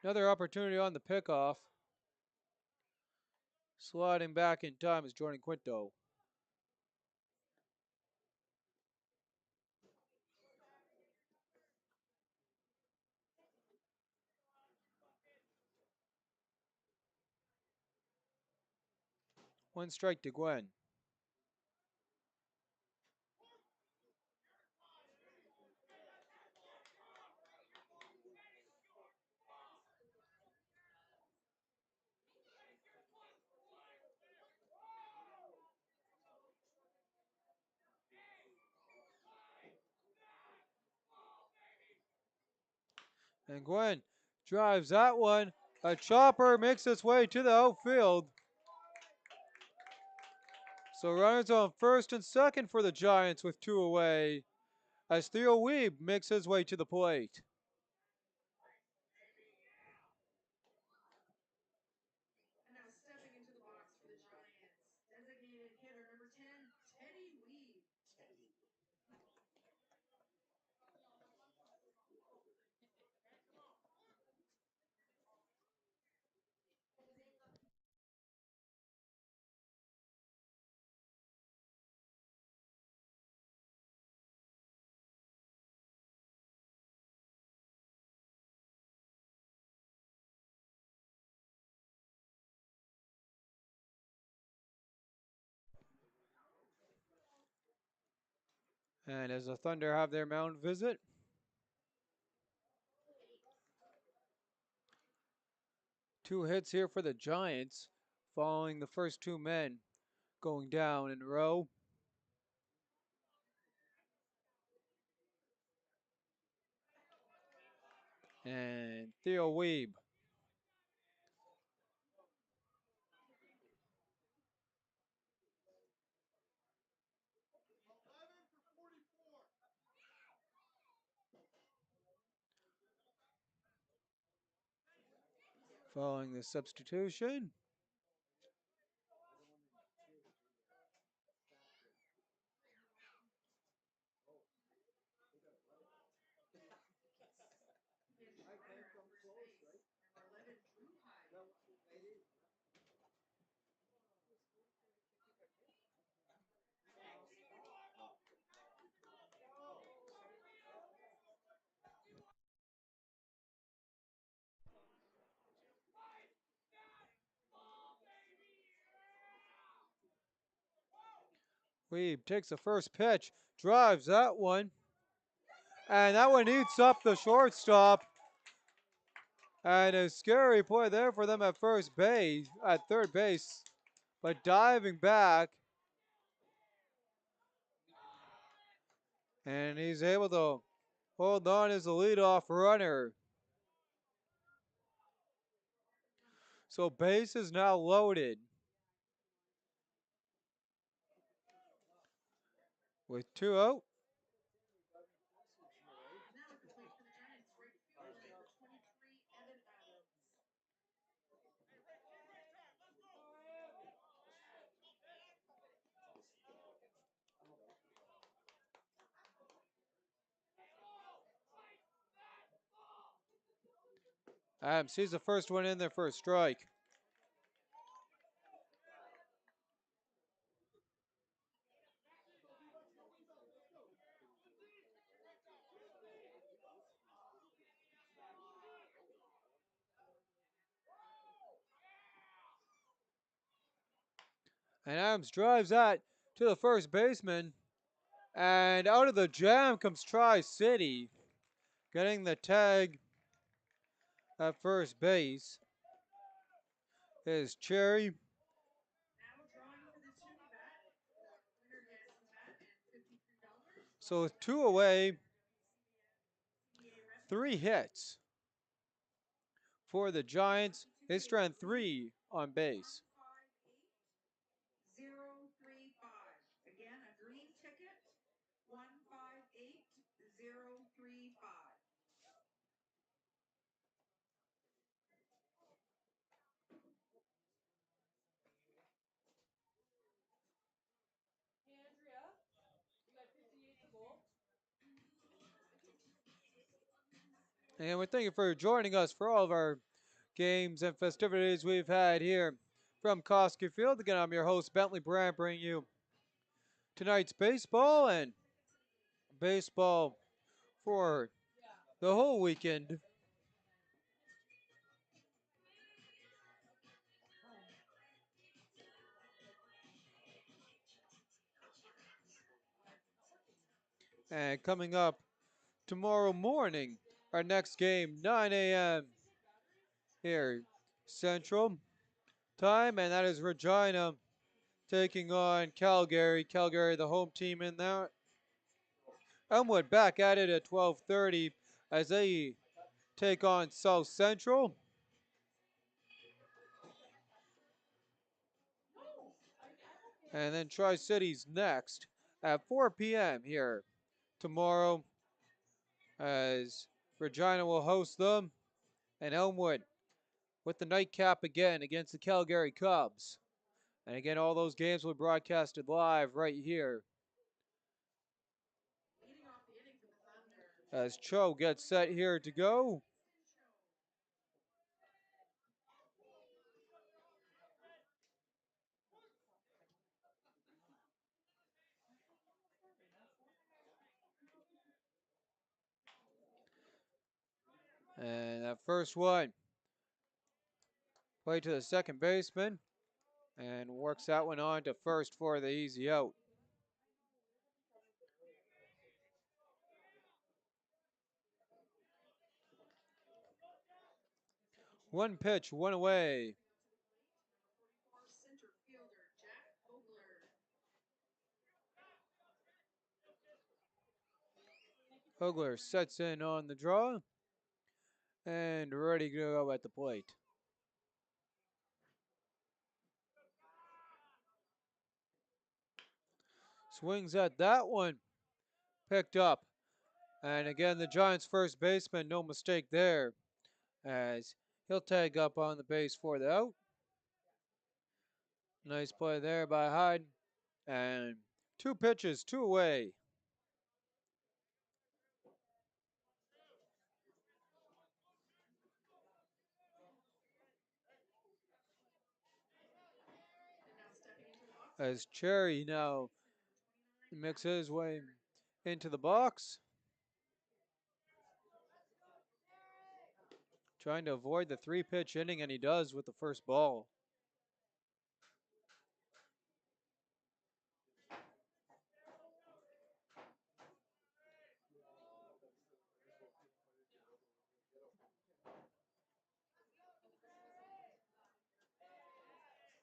Another opportunity on the pickoff. Sliding back in time is Jordan Quinto. One strike to Gwynn. And Gwynn drives that one. A chopper makes its way to the outfield. So runners on first and second for the Giants with two away as Theo Weeb makes his way to the plate. And now stepping into the box for the Giants, designated hitter number 10, Teddy Weed. And as the Thunder have their mound visit, two hits here for the Giants, following the first two men going down in a row. And Theo Weeb. Following the substitution. Weeb takes the first pitch, drives that one. And that one eats up the shortstop. And a scary play there for them at third base. But diving back. And he's able to hold on as the leadoff runner. So base is now loaded. With two out. Adams sees the first one in there for a strike. And Adams drives that to the first baseman. And out of the jam comes Tri-City, getting the tag at first base is Cherry. So with two away, three hits for the Giants. They strand three on base. Again, a green ticket, 158035. And we thank you for joining us for all of our games and festivities we've had here from Koski Field. Again, I'm your host, Bentley Brandt, bringing you tonight's baseball and baseball for the whole weekend. And coming up tomorrow morning, our next game, 9 a.m. here, Central Time, and that is Regina taking on Calgary. Calgary, the home team in that. Elmwood back at it at 12:30 as they take on South Central. And then Tri-City's next at 4 p.m. here tomorrow as Regina will host them. And Elmwood with the nightcap again against the Calgary Cubs. And again, all those games will be broadcasted live right here. As Cho gets set here to go. And that first one, play to the second baseman. And works that one on to first for the easy out. One pitch, one away. Hogler sets in on the draw and ready to go at the plate. Swings at that one. Picked up. And again, the Giants' first baseman, no mistake there, as he'll tag up on the base for the out. Nice play there by Hyde. And two pitches, two away. As Cherry now makes his way into the box, trying to avoid the three-pitch inning, and he does with the first ball.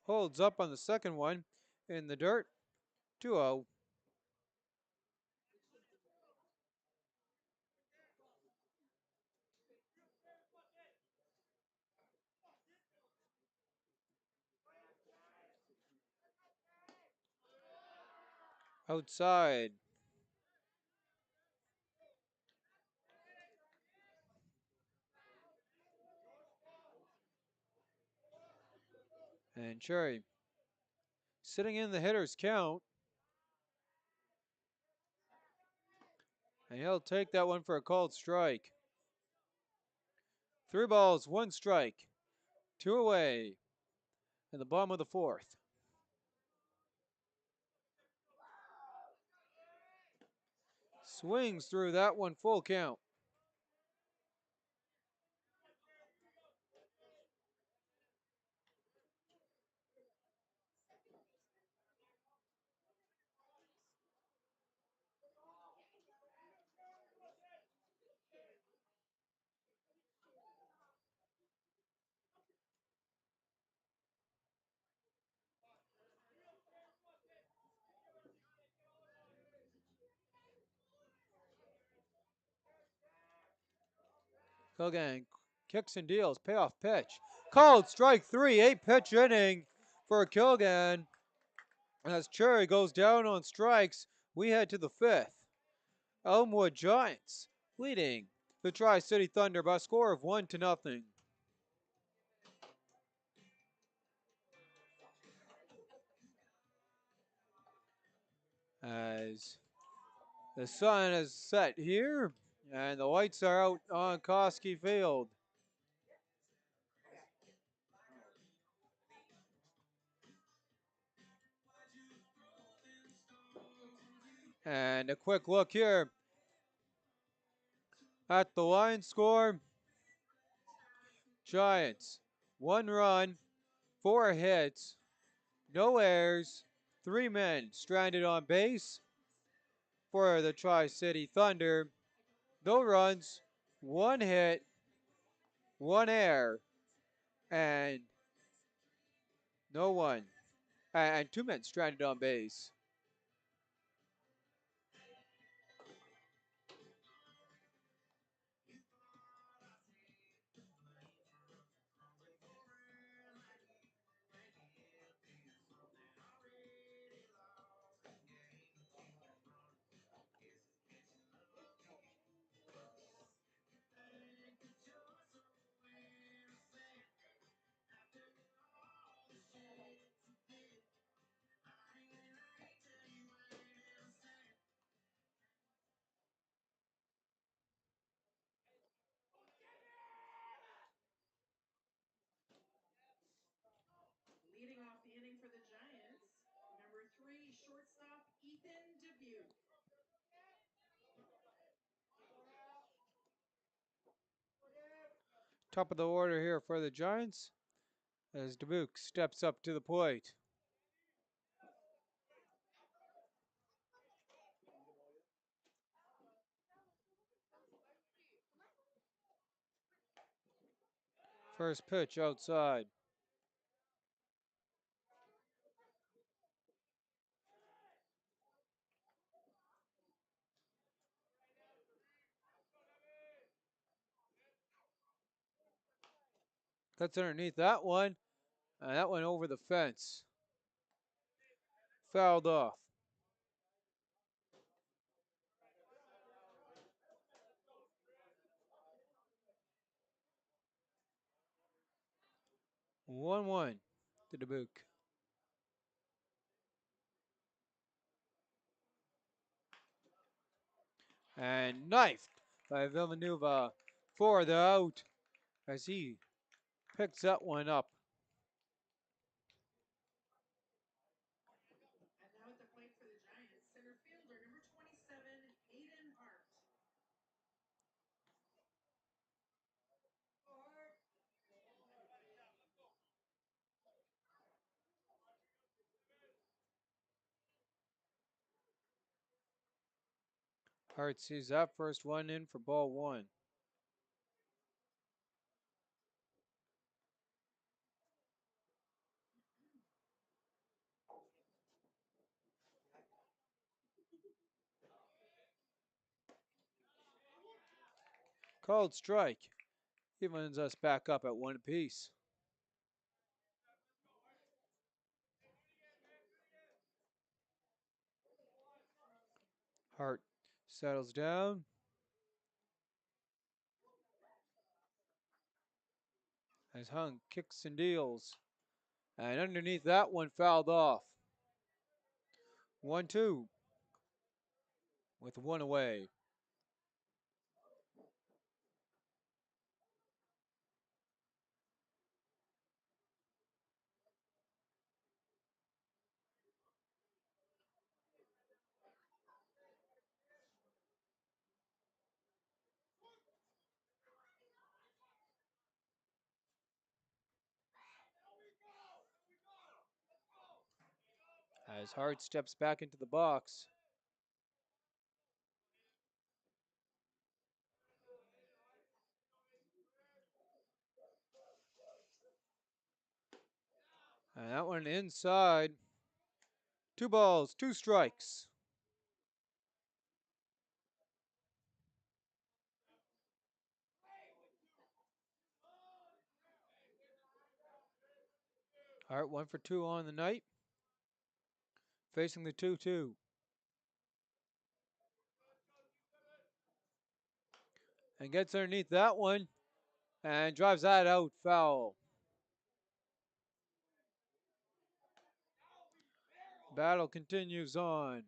Holds up on the second one in the dirt. 2-0. Outside. And Cherry sitting in the hitter's count. And he'll take that one for a called strike. 3 balls, 1 strike. 2 away in the bottom of the fourth. Swings through that one, full count. Kilgang kicks and deals, payoff pitch. Called strike 3, 8-pitch inning for Kilgan. As Cherry goes down on strikes, we head to the 5th. Elmwood Giants leading the Tri-City Thunder by a score of 1-0. As the sun is set here and the lights are out on Koski Field. And a quick look here at the line score. Giants, 1 run, 4 hits, no errors, 3 men stranded on base. For the Tri-City Thunder, no runs, 1 hit, 1 error, and no one, and 2 men stranded on base. Leading off the inning for the Giants, number 3, shortstop Ethan Dubuque. Top of the order here for the Giants as Dubuque steps up to the plate. First pitch outside. Cuts underneath that one, and that went over the fence. Fouled off. One to Dubuque. And knifed by Villanueva for the out as he picks that one up. And now at the plate for the Giants, center fielder number 27, Aiden Hart. Hart sees that first one in for ball one. Called strike. Evens us back up at one apiece. Hart settles down. As Hung kicks and deals. And underneath that one fouled off. 1-2 with one away. As Hart steps back into the box. And that one inside. 2 balls, 2 strikes. Hart 1 for 2 on the night. Facing the 2-2. And gets underneath that one. And drives that out foul. Battle continues on.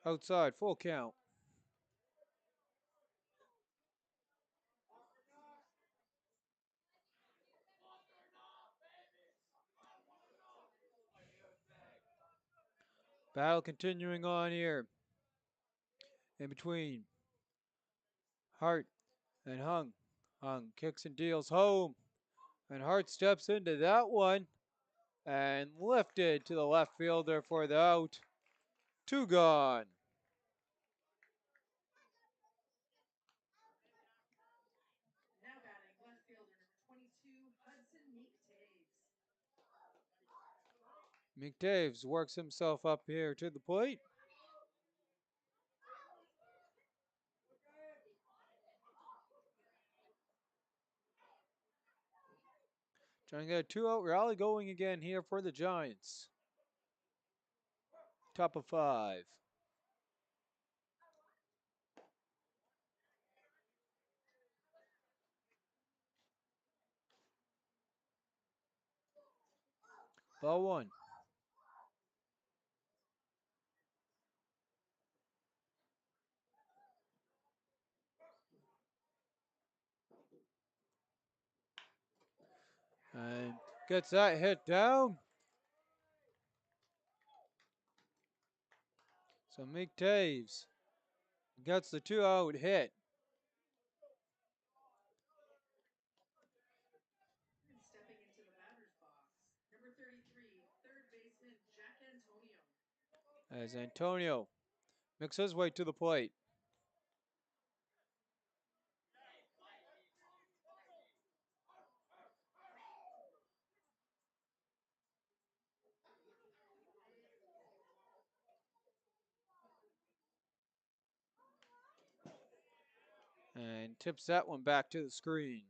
Outside, full count. Battle continuing on here. In between Hart and Hung. Hung kicks and deals home. And Hart steps into that one. And lifted to the left fielder for the out. 2 gone. Now batting left fielder number 22, Hudson Meek-Taves. McDaves works himself up here to the plate. Trying to get a 2-out rally going again here for the Giants. Top of 5. Ball 1. And gets that hit down. So Meek Taves gets the 2-out hit. Stepping into the batter's box, number 33, third baseman Jack Antonio. As Antonio makes his way to the plate. And tips that one back to the screen.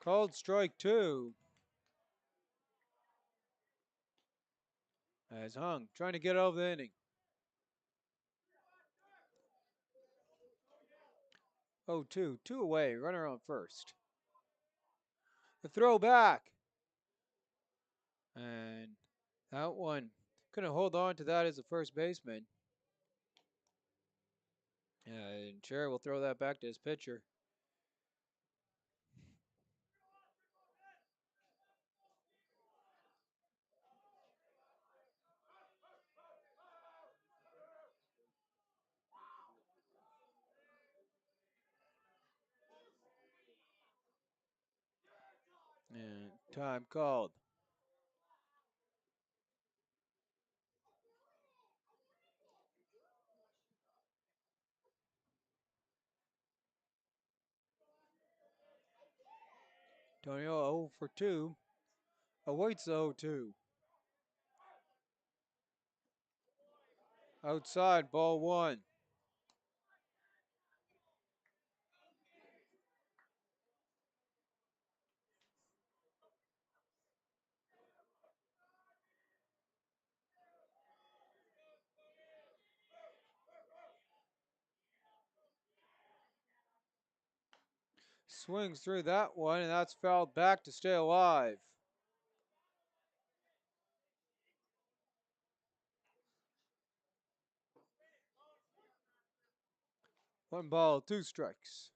Called strike 2. As Hung trying to get out of the inning. 0-2, 2 away, runner on first. The throw back. And that one couldn't hold on to that as a first baseman. And Cherry will throw that back to his pitcher. And time called. Antonio 0 for 2. Awaits the 0-2. Outside, ball 1. Swings through that one, and that's fouled back to stay alive. 1 ball, 2 strikes.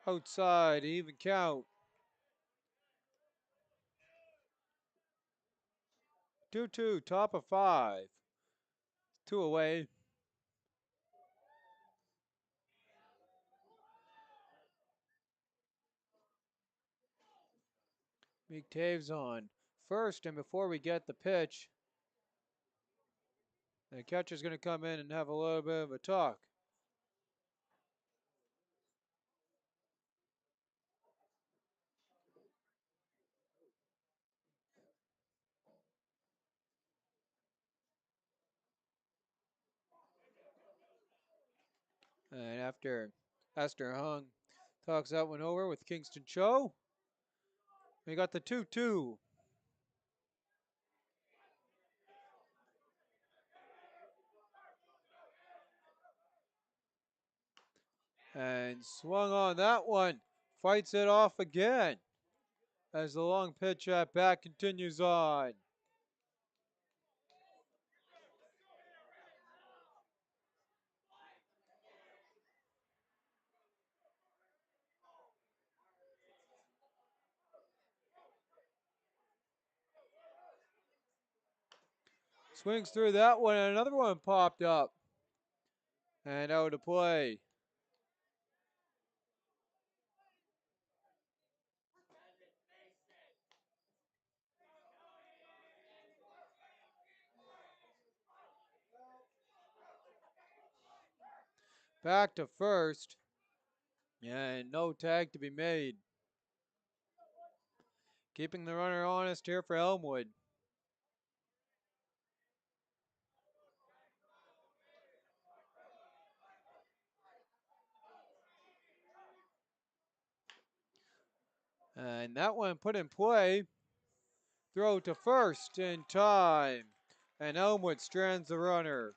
Outside, even count. 2-2, top of 5. 2 away. Meek Taves on first, and before we get the pitch, the catcher's going to come in and have a little bit of a talk. And after Esther Hung talks that one over with Kingston Cho, we got the 2-2. And swung on that one. Fights it off again as the long pitch at bat continues on. Swings through that one, and another one popped up. And out of play. Back to first. And no tag to be made. Keeping the runner honest here for Elmwood. And that one put in play. Throw to first in time. And Elmwood strands the runner.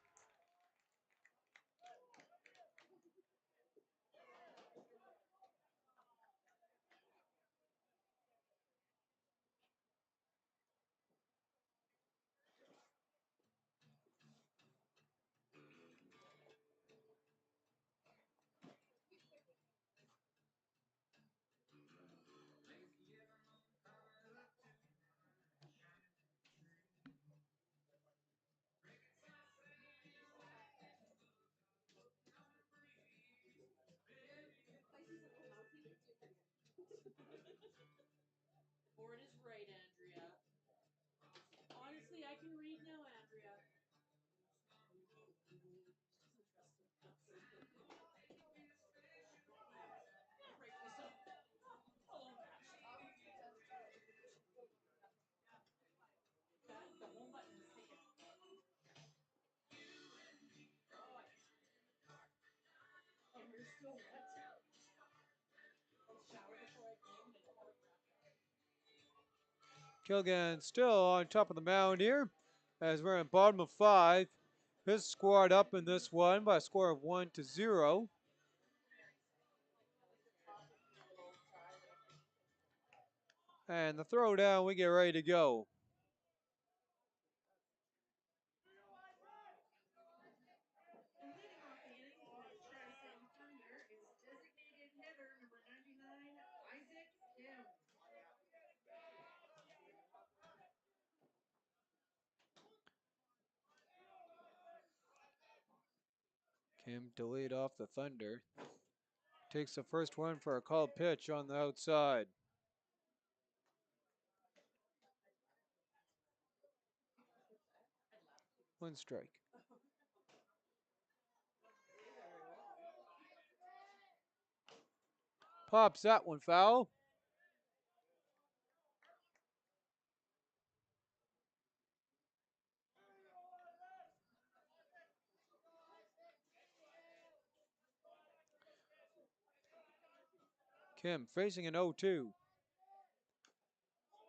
Board is right, Andrea. Honestly, I can read now, Andrea. Rightfully so. Hello, Mash. The home button is taken. And you're still wet. I showered before I came and I haven't wrapped. Kilgan still on top of the mound here as we're in bottom of 5. His squad up in this one by a score of 1-0. And the throw down, we get ready to go. And leading off the inning for the Charlie Thunder is designated hitter number 99, Isaac Kim. Kim to lead off the Thunder. Takes the first one for a called pitch on the outside. One strike. Pops that one foul. Kim facing an 0-2.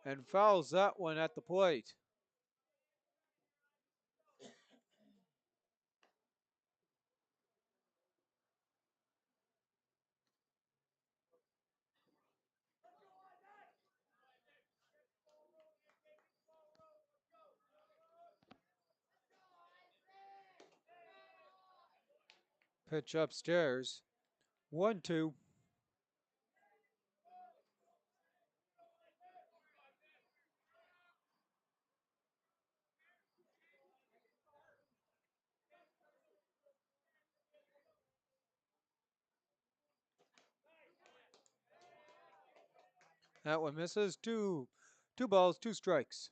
And fouls that one at the plate. Pitch upstairs. 1-2. That one misses. Two balls, 2 strikes.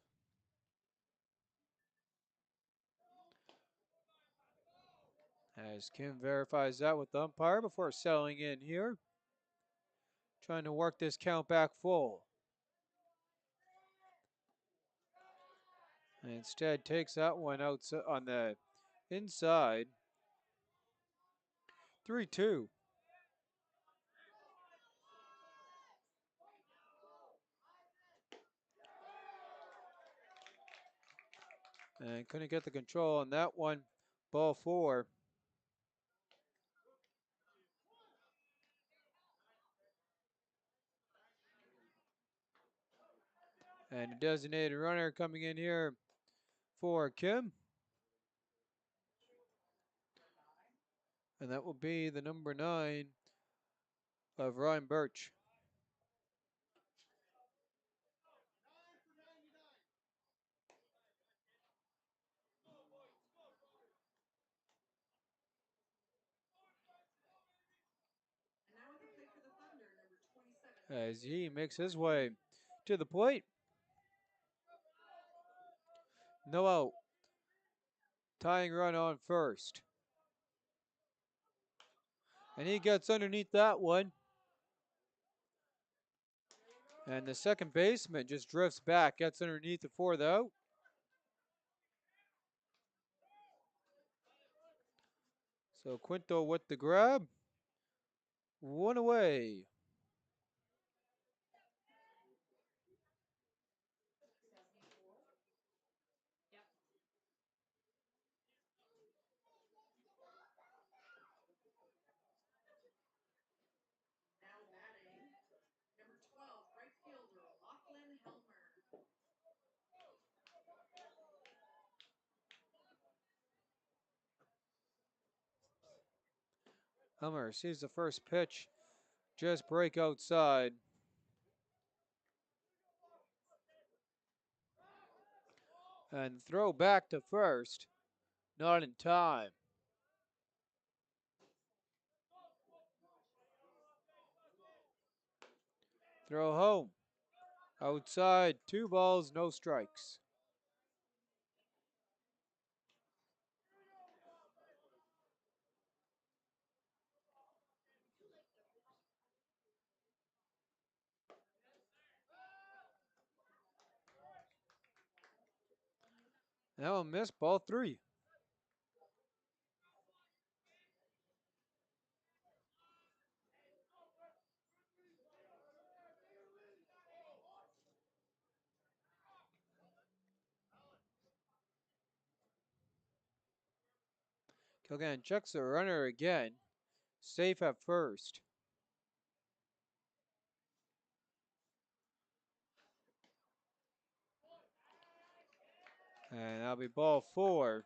As Kim verifies that with the umpire before settling in here. Trying to work this count back full. And instead takes that one out on the inside. 3-2. And couldn't get the control on that one. Ball 4. And a designated runner coming in here for Kim. And that will be the number 9 of Ryan Birch. And now with the plate for the Thunder, number 27. As he makes his way to the plate. No out. Tying run on first. And he gets underneath that one. And the second baseman just drifts back, gets underneath it for the out. So Quinto with the grab. 1 away. Now batting, number 12, right fielder, Lachlan Helmer. Hummer sees the first pitch just break outside. And throw back to first. Not in time. Throw home. Outside, 2 balls, no strikes. That one missed, ball 3. Kilgan checks the runner again. Safe at first. And that'll be ball 4.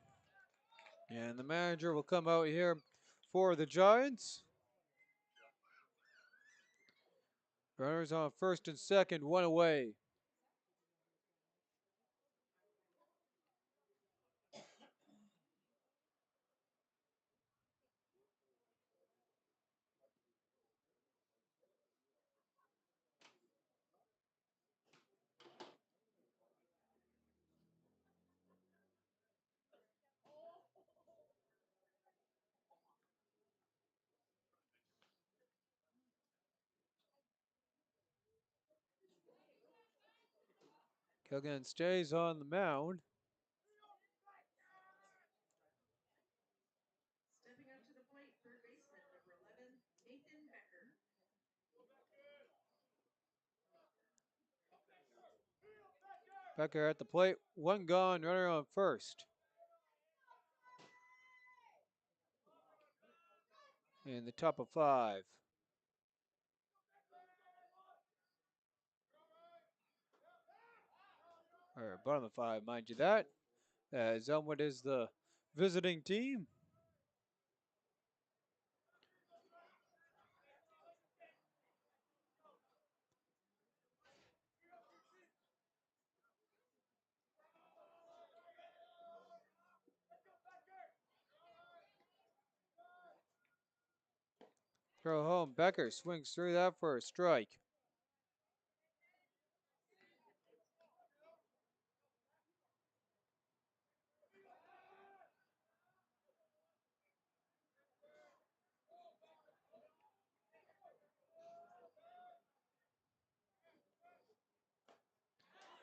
And the manager will come out here for the Giants. Runners on first and second, 1 away. Kilgan stays on the mound. Stepping up to the plate, third baseman, number 11, Nathan Becker. Becker at the plate, 1 gone, runner on first. In the top of 5. Or bottom of 5, mind you that. As Elmwood is the visiting team. Throw home. Becker swings through that for a strike.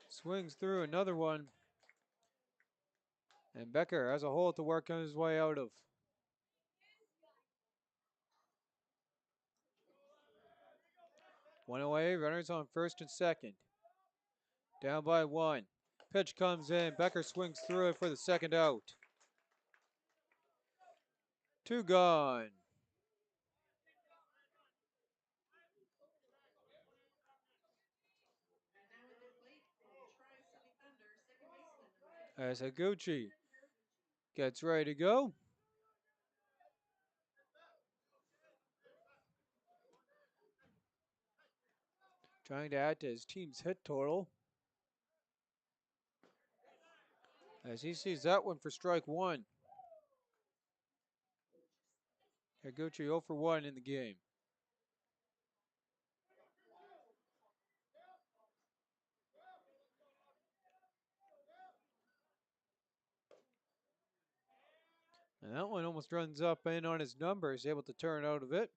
Swings through another one. And Becker has a hole to work on his way out of. One away, runners on first and second. Down by 1. Pitch comes in. Becker swings through it for the second out. 2 gone. As Higuchi gets ready to go. Trying to add to his team's hit total. As he sees that one for strike 1. Higuchi 0 for 1 in the game. And that one almost runs up in on his numbers, able to turn out of it.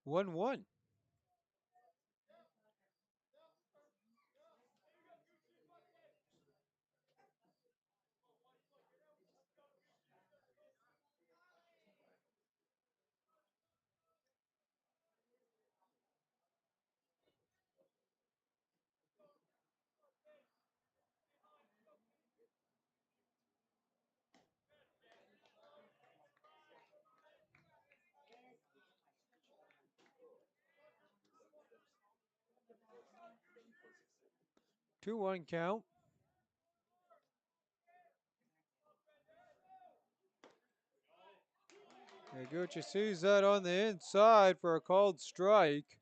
1-1. Two one count. Higuchi sees that on the inside for a called strike.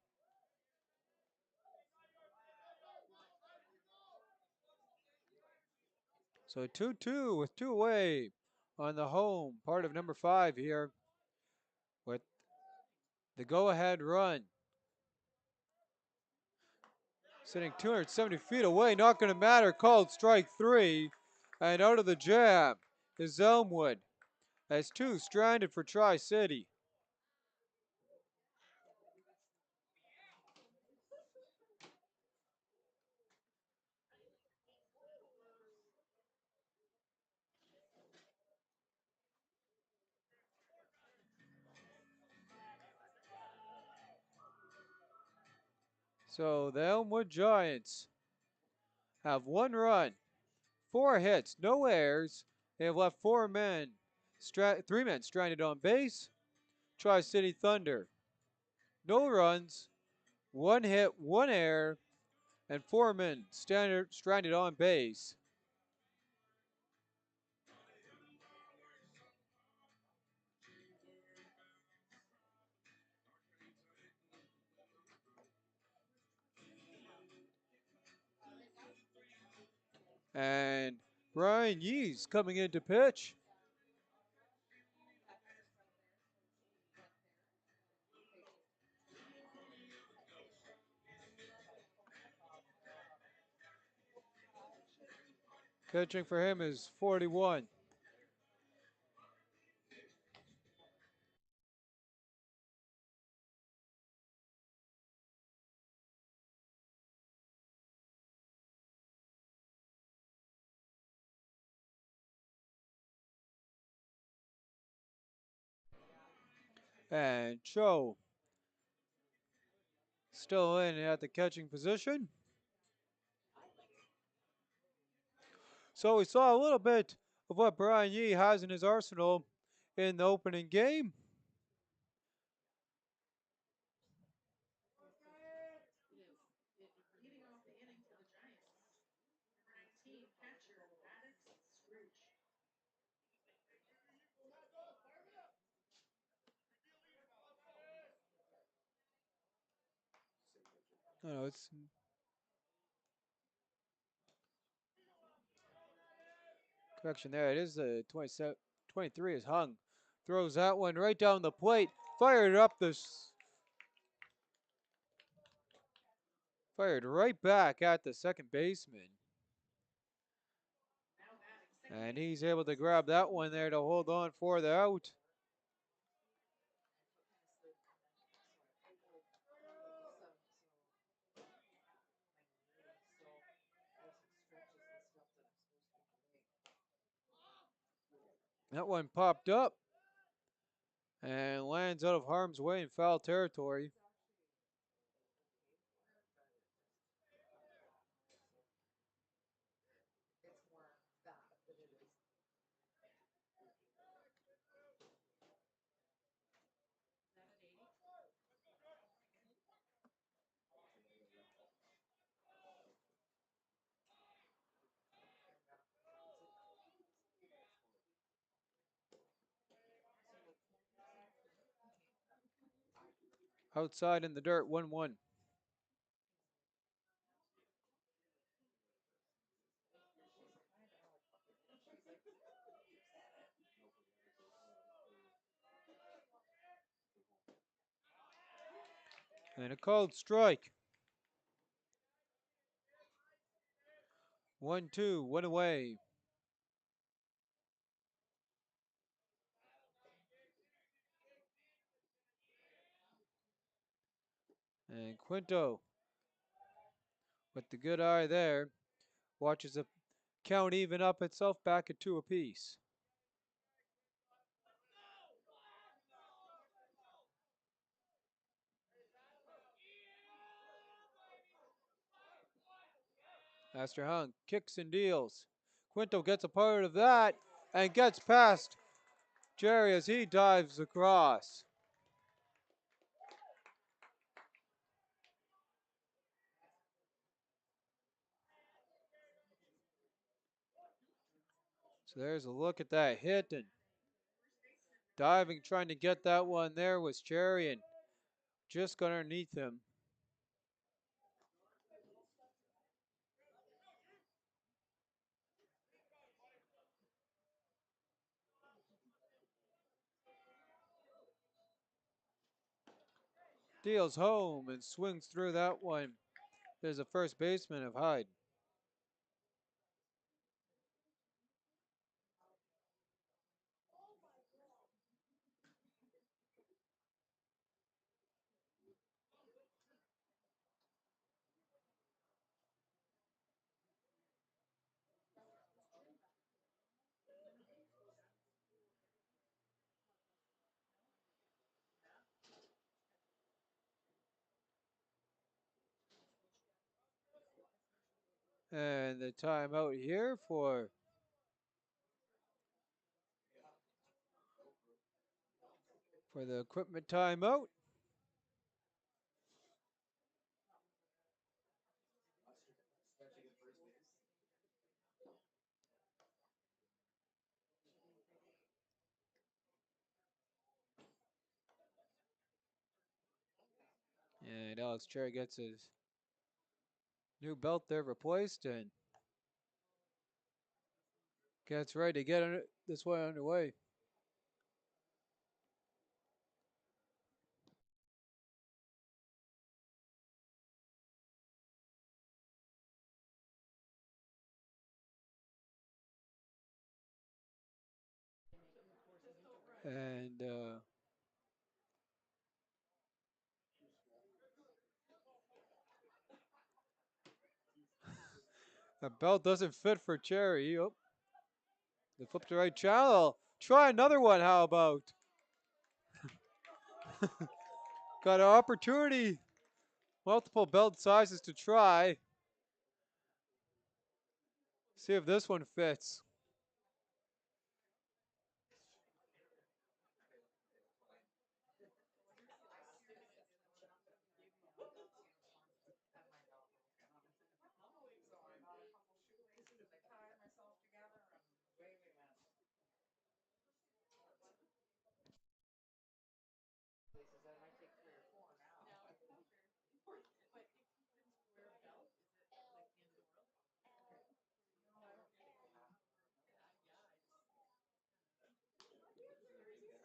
So 2-2 with 2 away on the home part of number 5 here with the go-ahead run. Sitting 270 feet away, not going to matter. Called strike three. And out of the jam is Elmwood. As two stranded for Tri-City. So the Elmwood Giants have one run, 4 hits, no errors. They have left 3 men stranded on base. Tri-City Thunder, no runs, 1 hit, 1 error, and 4 men stranded on base. And Brian Yee's coming in to pitch. Pitching for him is 41. And Cho still in at the catching position. So we saw a little bit of what Brian Yee has in his arsenal in the opening game. No, it's correction there. It is the 23 is hung. Throws that one right down the plate. Fired right back at the second baseman. And he's able to grab that one there to hold on for the out. That one popped up and lands out of harm's way in foul territory. Outside in the dirt, 1-1. And a called strike. 1-2, one away. And Quinto, with the good eye there, watches the count even up itself back at 2 apiece. Master Hung kicks and deals. Quinto gets a part of that and gets past Jerry as he dives across. So there's a look at that hit, and diving, trying to get that one there was Cherry, and just got underneath him. Deals home and swings through that one There's a first baseman of Hyde. And the timeout here for the equipment timeout. And Alex Cherry gets his new belt there replaced and gets ready to get this one underway. And the belt doesn't fit for Cherry. Oh, they flip to right channel. Try another one, how about? Got an opportunity. Multiple belt sizes to try. See if this one fits.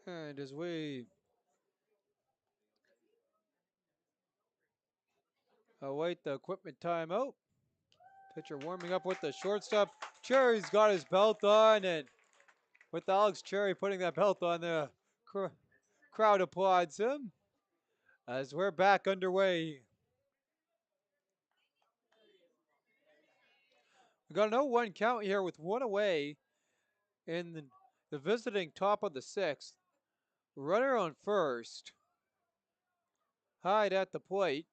And as we await the equipment timeout, pitcher warming up with the shortstop. Cherry's got his belt on, and with Alex Cherry putting that belt on, the crowd applauds him as we're back underway. We got an 0-1 count here with one away in the visiting top of the sixth. Runner on first. Hyde at the plate.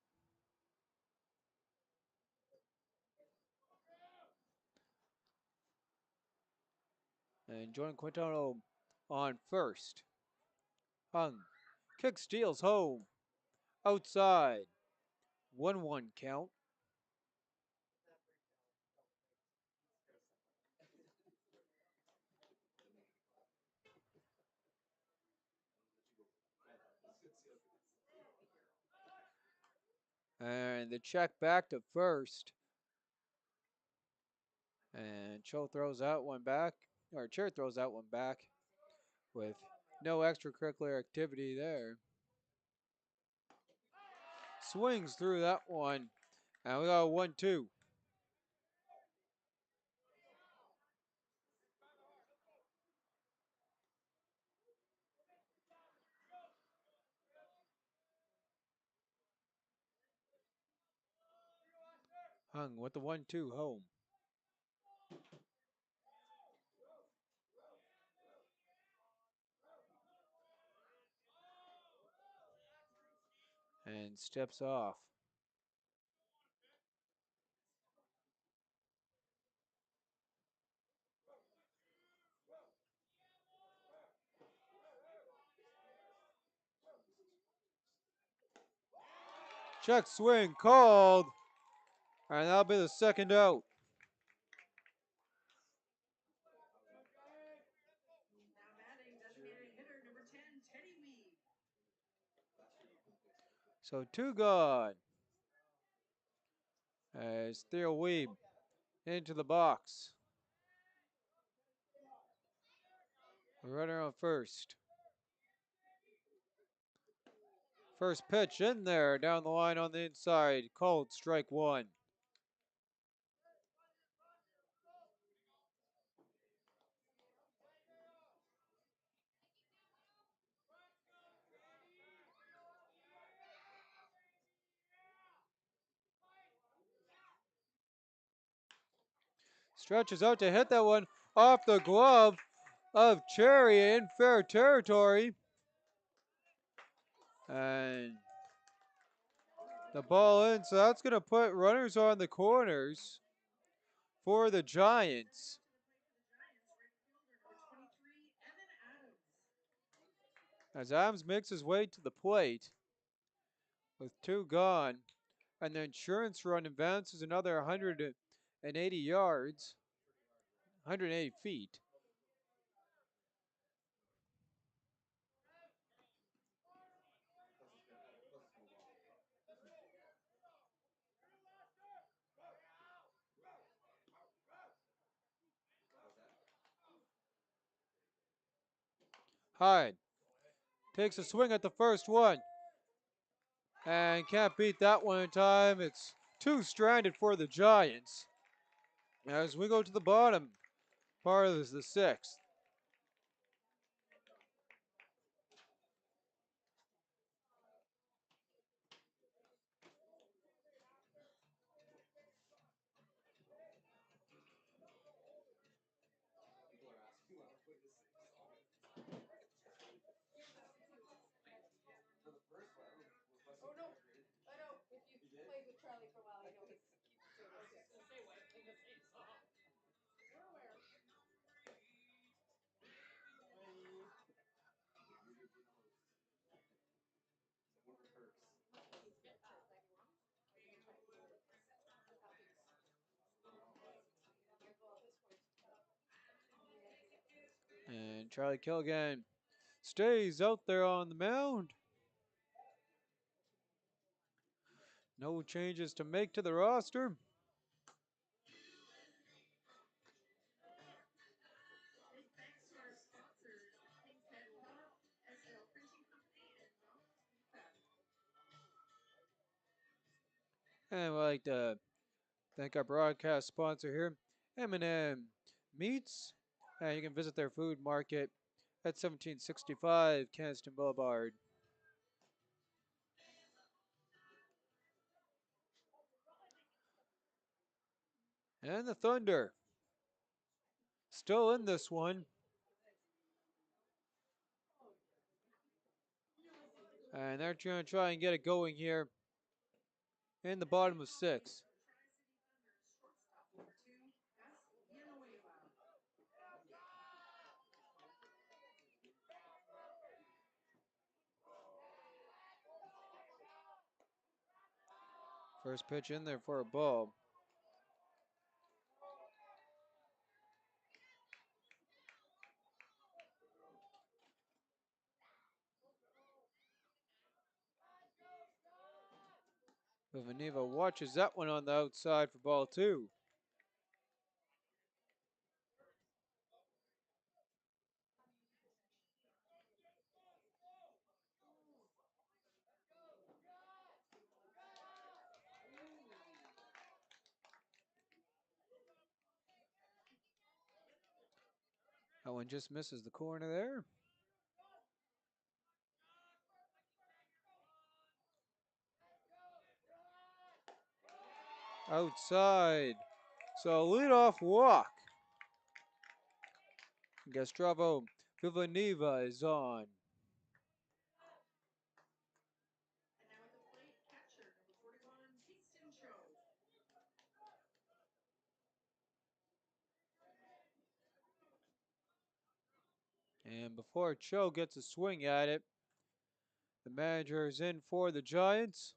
And Jordan Quintano on first. Hung. Kick steals home. Outside. 1-1 count. And the check back to first. And Cho throws that one back. Or Chair throws that one back with no extracurricular activity there. Swings through that one. And we got a 1-2. Hung with the 1-2 home. And steps off. Check swing called. And that'll be the second out. So 2 gone. As Theo Weeb into the box. Runner on first. First pitch in there, down the line on the inside. Called strike one. Stretches out to hit that one off the glove of Cherry in fair territory. And the ball in, so that's going to put runners on the corners for the Giants. As Adams makes his way to the plate with two gone, and the insurance run advances another 180 yards, 180 feet. Hyde takes a swing at the first one and can't beat that one in time. It's two stranded for the Giants. As we go to the bottom part of the sixth. And Charlie Killigan stays out there on the mound. No changes to make to the roster. And we'd like to thank our broadcast sponsor here, M&M Meats. And you can visit their food market at 1765 Canston Boulevard. And the Thunder still in this one. And they're going to try and get it going here in the bottom of six. First pitch in there for a ball. Vivaneva watches that one on the outside for ball two. That one just misses the corner there. Outside. So leadoff walk. Gustavo Vivaneva is on. And before Cho gets a swing at it, the manager is in for the Giants.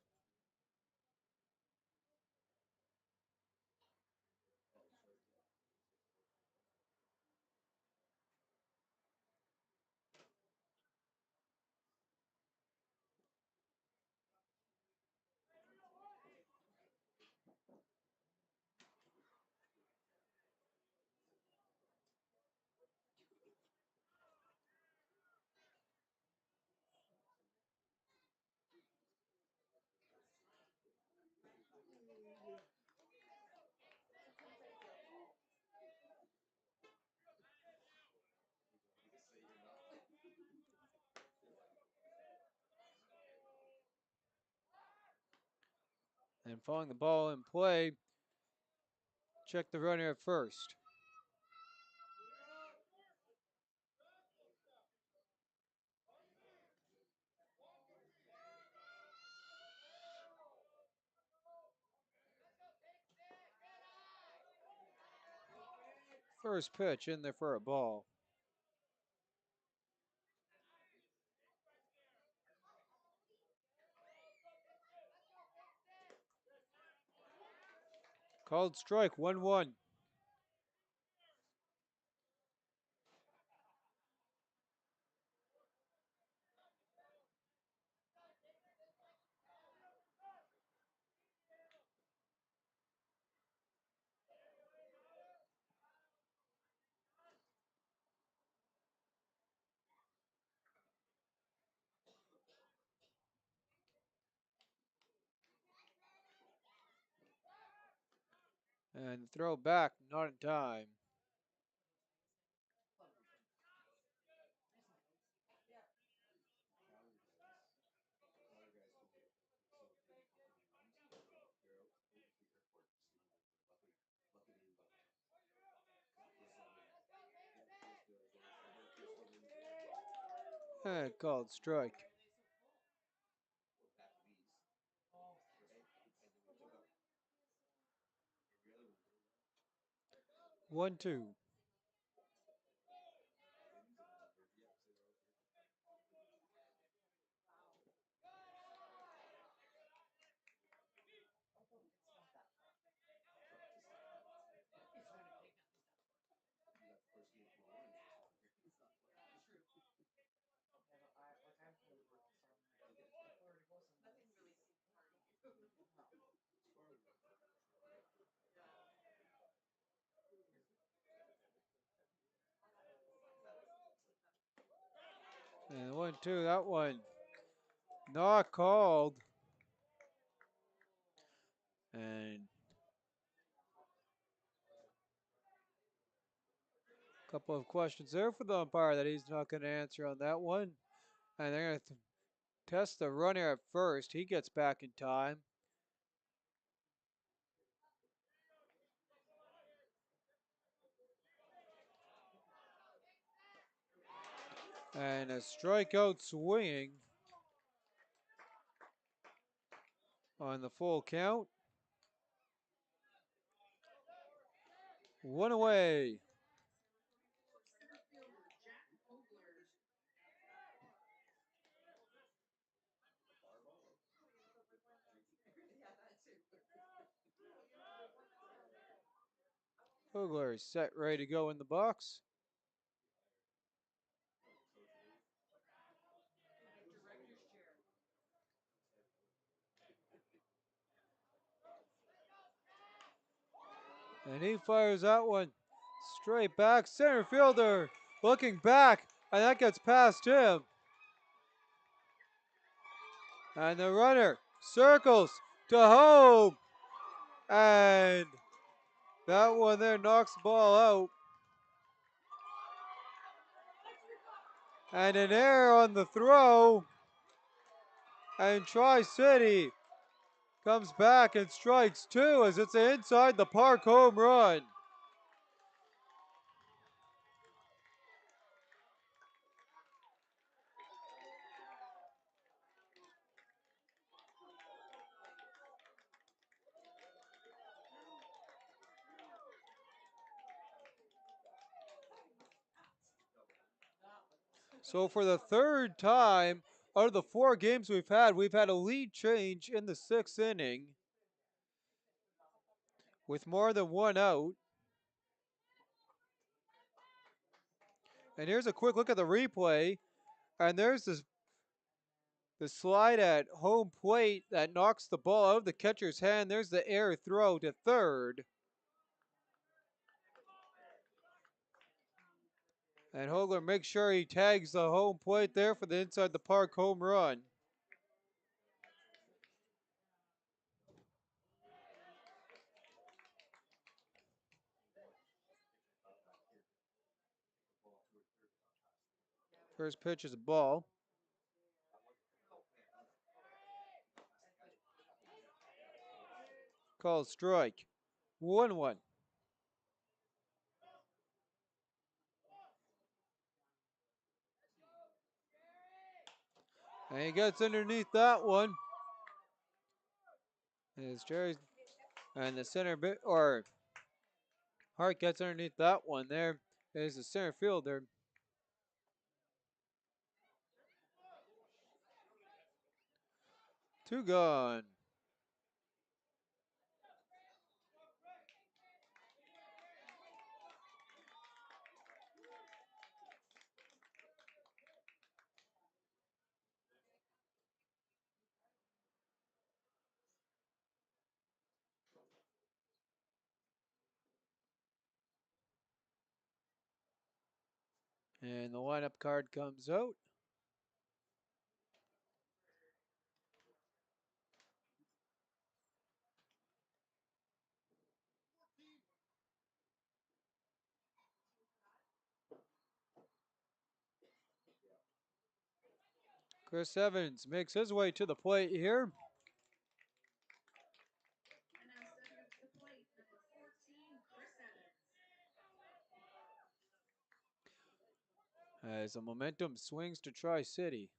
And following the ball in play, check the runner at first. First pitch in there for a ball. Called strike, 1-1. And throw back, not in time. And called strike. One, two. And 1-2, that one not called. And a couple of questions there for the umpire that he's not going to answer on that one. And they're going to test the runner at first. He gets back in time. And a strikeout swinging on the full count. One away. Hogler is set, ready to go in the box. And he fires that one straight back. Center fielder looking back, and that gets past him. And the runner circles to home. And that one there knocks the ball out. And an error on the throw. And Tri-City comes back and strikes two as it's an inside the park home run. So for the third time out of the 4 games we've had a lead change in the 6th inning with more than one out. And here's a quick look at the replay. And there's the slide at home plate that knocks the ball out of the catcher's hand. There's the air throw to third. And Hogler makes sure he tags the home plate there for the inside the park home run. First pitch is a ball. Called strike. 1-1. And he gets underneath that one. As Jerry and the center bit or Hart gets underneath that one. There is the center fielder. Two gone. And the lineup card comes out. Chris Evans makes his way to the plate here. As the momentum swings to Tri-City.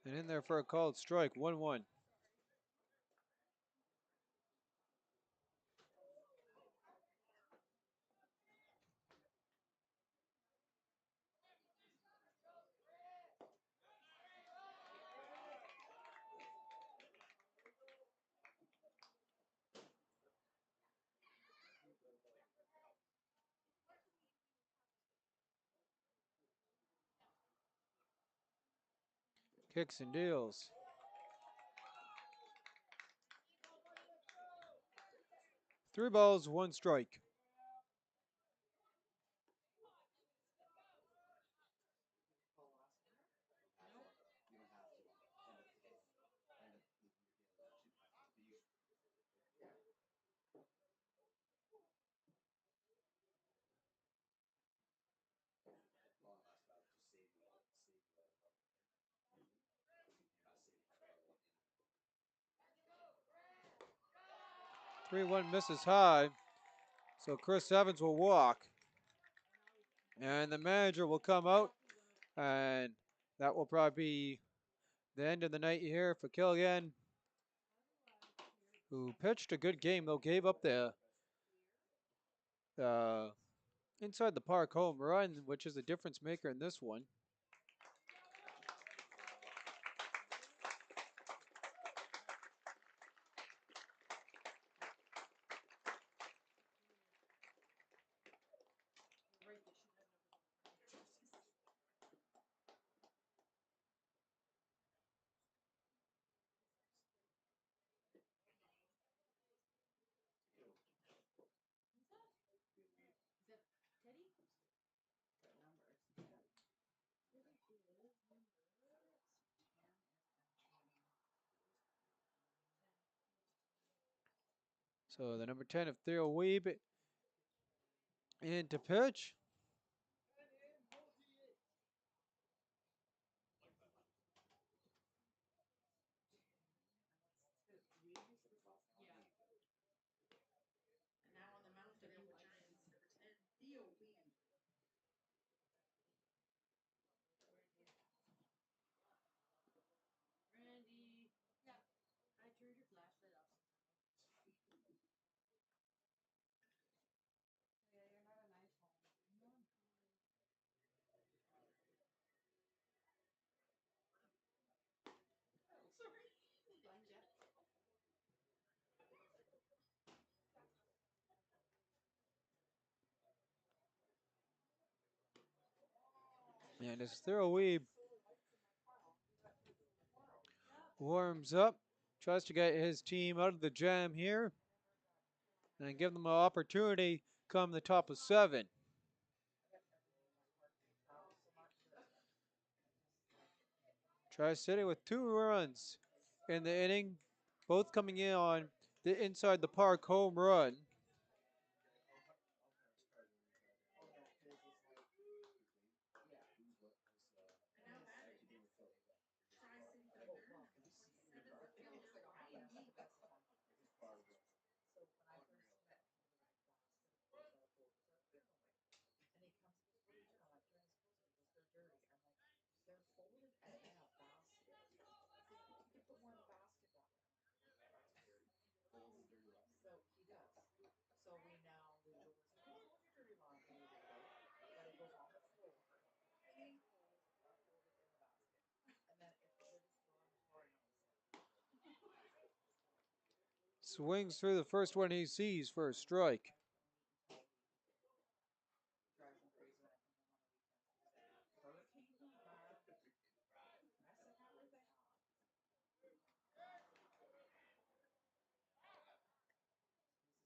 And in there for a called strike, 1-1. Kicks and deals. Three balls, one strike. Three one misses high. So Chris Evans will walk. And the manager will come out. And that will probably be the end of the night here for Killian, who pitched a good game, though gave up the inside the park home run, which is a difference maker in this one. So the number 10 of Theo Weeb in to pitch. And as Thoroughweeb warms up, tries to get his team out of the jam here and give them an opportunity come the top of 7. Tri-City with 2 runs in the inning, both coming in on the inside the park home run. Swings through the first one he sees for a strike.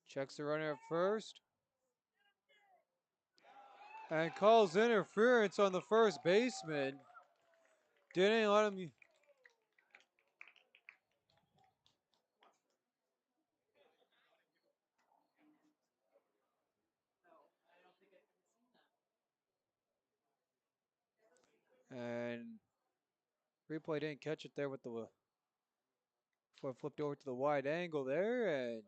Checks the runner at first. And calls interference on the first baseman. Didn't let him. And replay didn't catch it there with the before it flipped over to the wide angle there. And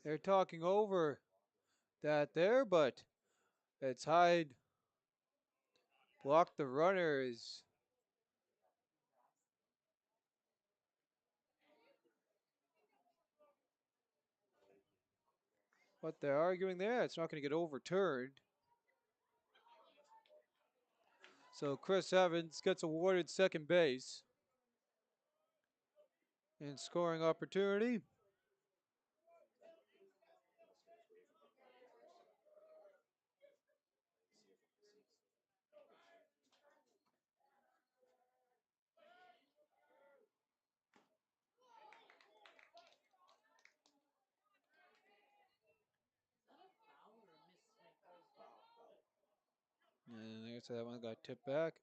they're talking over that there, but it's Hyde blocked the runners. What they're arguing there, it's not going to get overturned. So Chris Evans gets awarded second base in scoring opportunity. And there's that one got tipped back.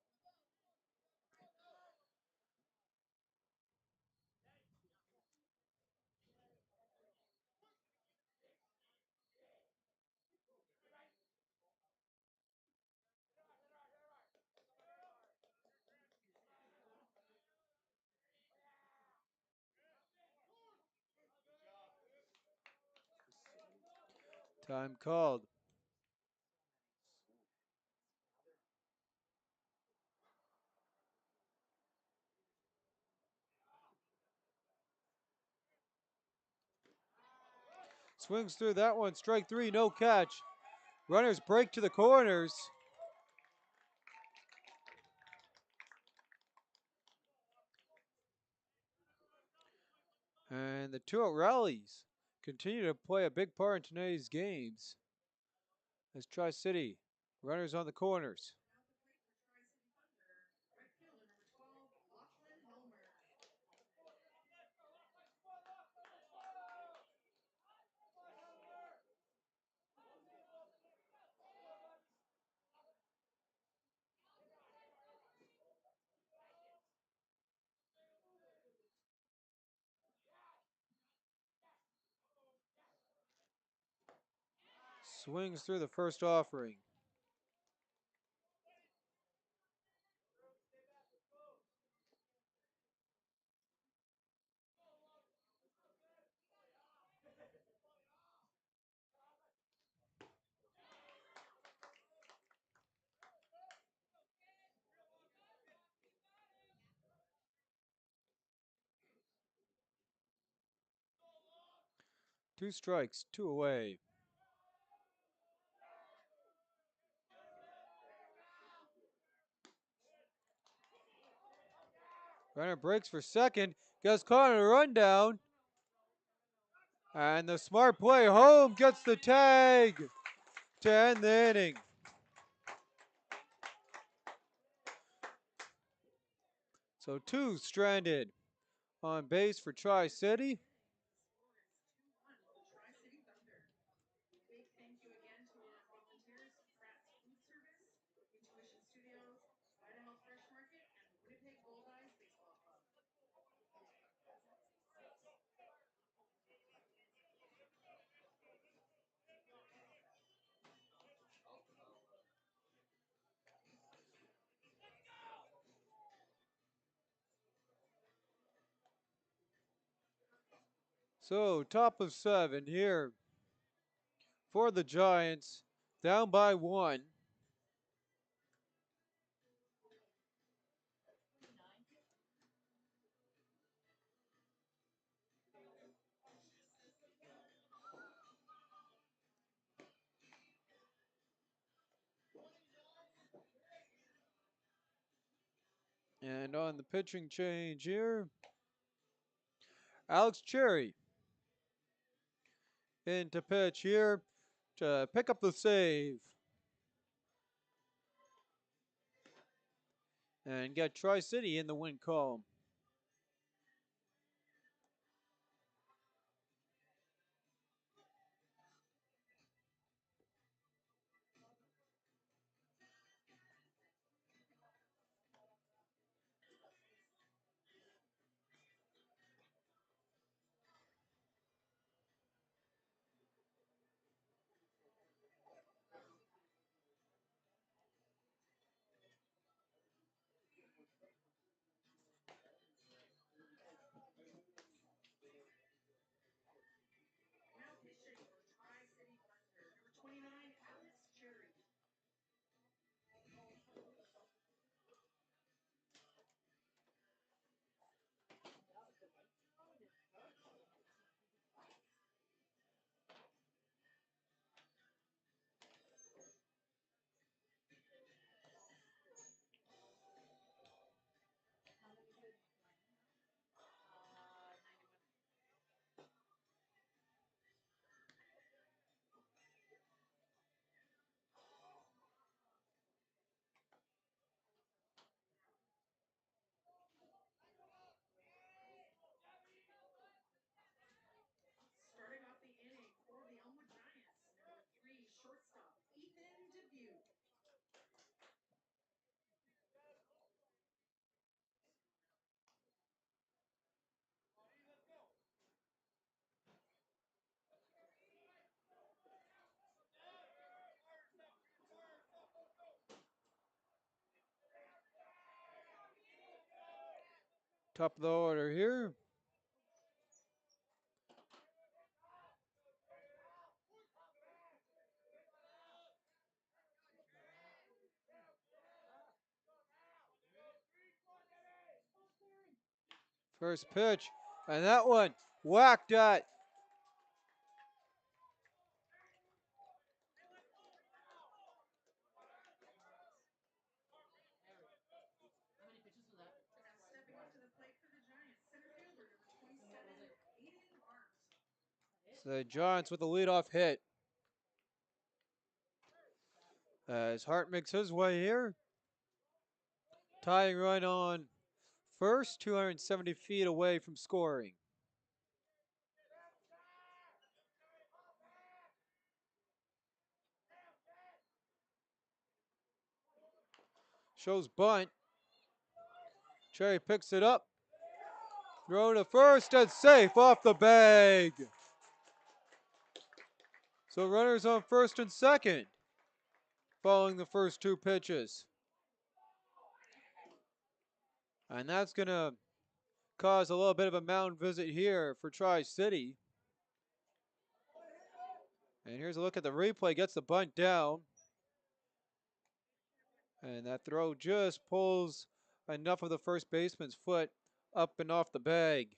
Time called. Swings through that one, strike 3, no catch. Runners break to the corners. And the two-out rallies continue to play a big part in today's games. As Tri-City, runners on the corners. Swings through the first offering. Two strikes, two away. Runner breaks for second, gets caught in a rundown. And the smart play home gets the tag. to end the inning. So 2 stranded on base for Tri-City. So top of 7 here for the Giants, down by 1. And on the pitching change here, Alex Cherry in to pitch here to pick up the save and get Tri-City in the win column. Top of the order here. First pitch, and that one whacked at. So the Giants with a leadoff hit. As Hart makes his way here. Tying run on first, 270 feet away from scoring. Shows bunt. Cherry picks it up. Throw to first and safe off the bag. So runners on first and second following the first 2 pitches. And that's going to cause a little bit of a mound visit here for Tri-City. And here's a look at the replay. Gets the bunt down. And that throw just pulls enough of the first baseman's foot up and off the bag.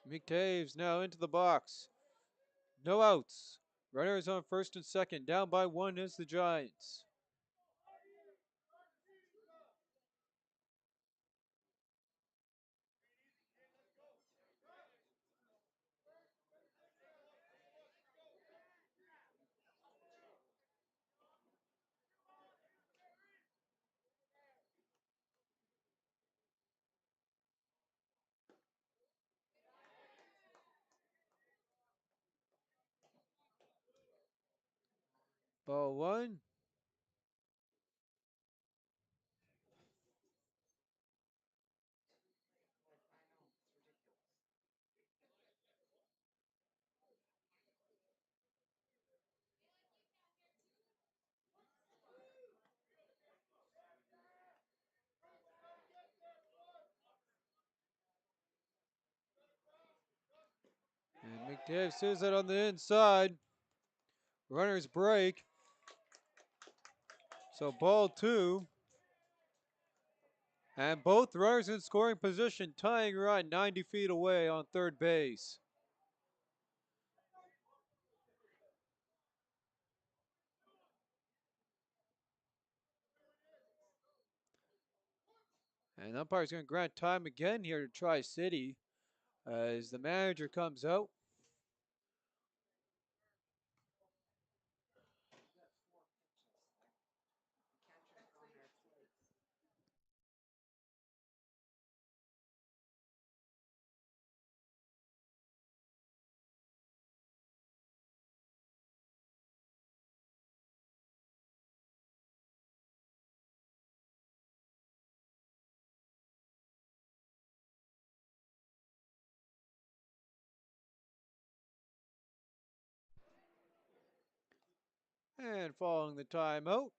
Meek Taves now into the box. No outs. Runners on first and second. Down by 1 is the Giants. Ball one. And McDave sees it on the inside. Runners break. So ball two. And both runners in scoring position, tying run 90 feet away on third base. And umpire's going to grant time again here to Tri-City as the manager comes out. And following the timeout,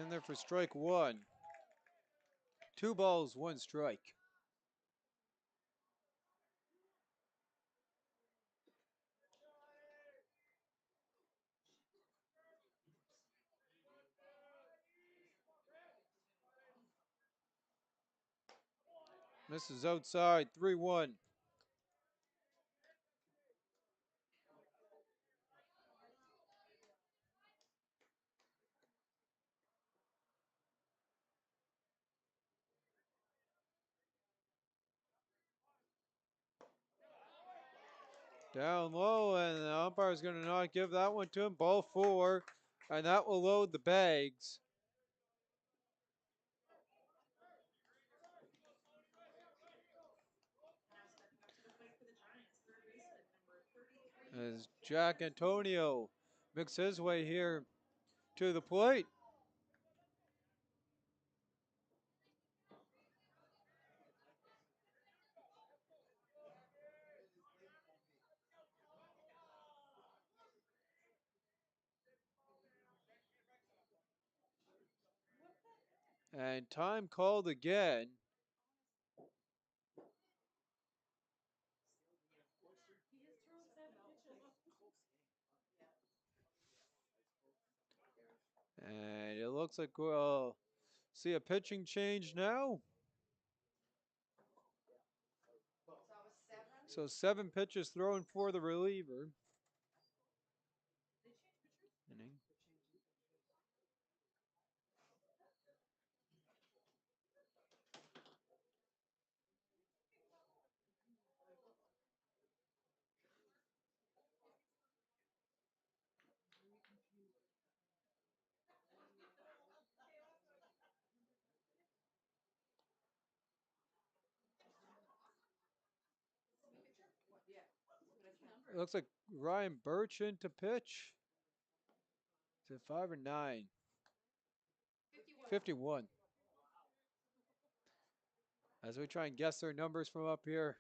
in there for strike one. 2 balls, 1 strike. Misses outside, 3-1. Down low, and the umpire's going to not give that one to him. Ball 4, and that will load the bags. As Jack Antonio makes his way here to the plate. And time called again. And it looks like we'll see a pitching change now. So 7 pitches thrown for the reliever. Inning. It looks like Ryan Birch in to pitch. Is it 5 or 9? 51. As we try and guess their numbers from up here.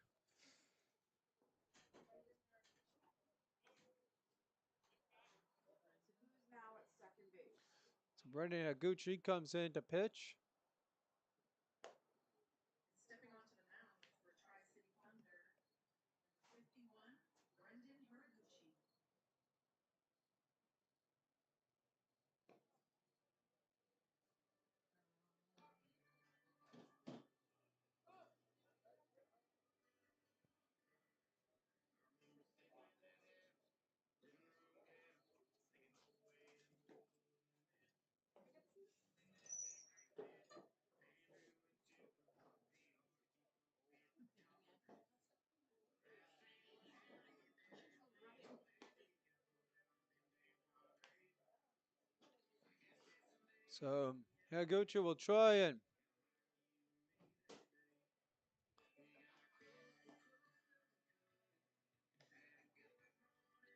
So Brendan Aguchi comes in to pitch. So Higuchi will try and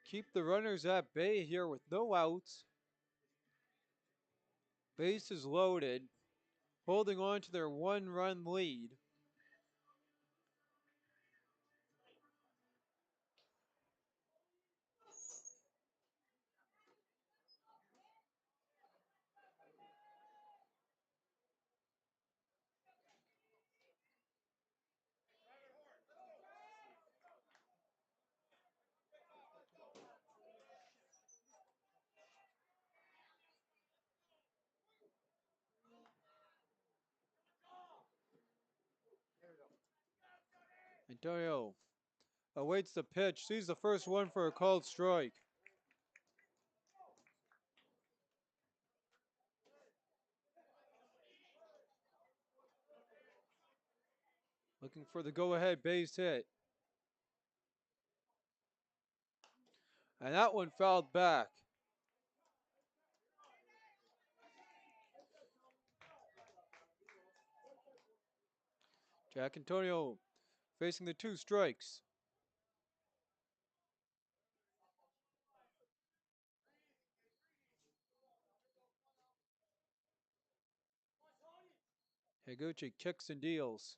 keep the runners at bay here with no outs. Bases loaded, holding on to their 1-run lead. Antonio awaits the pitch, sees the first one for a called strike. Looking for the go-ahead base hit. And that one fouled back. Jack Antonio facing the 2 strikes. Higuchi kicks and deals.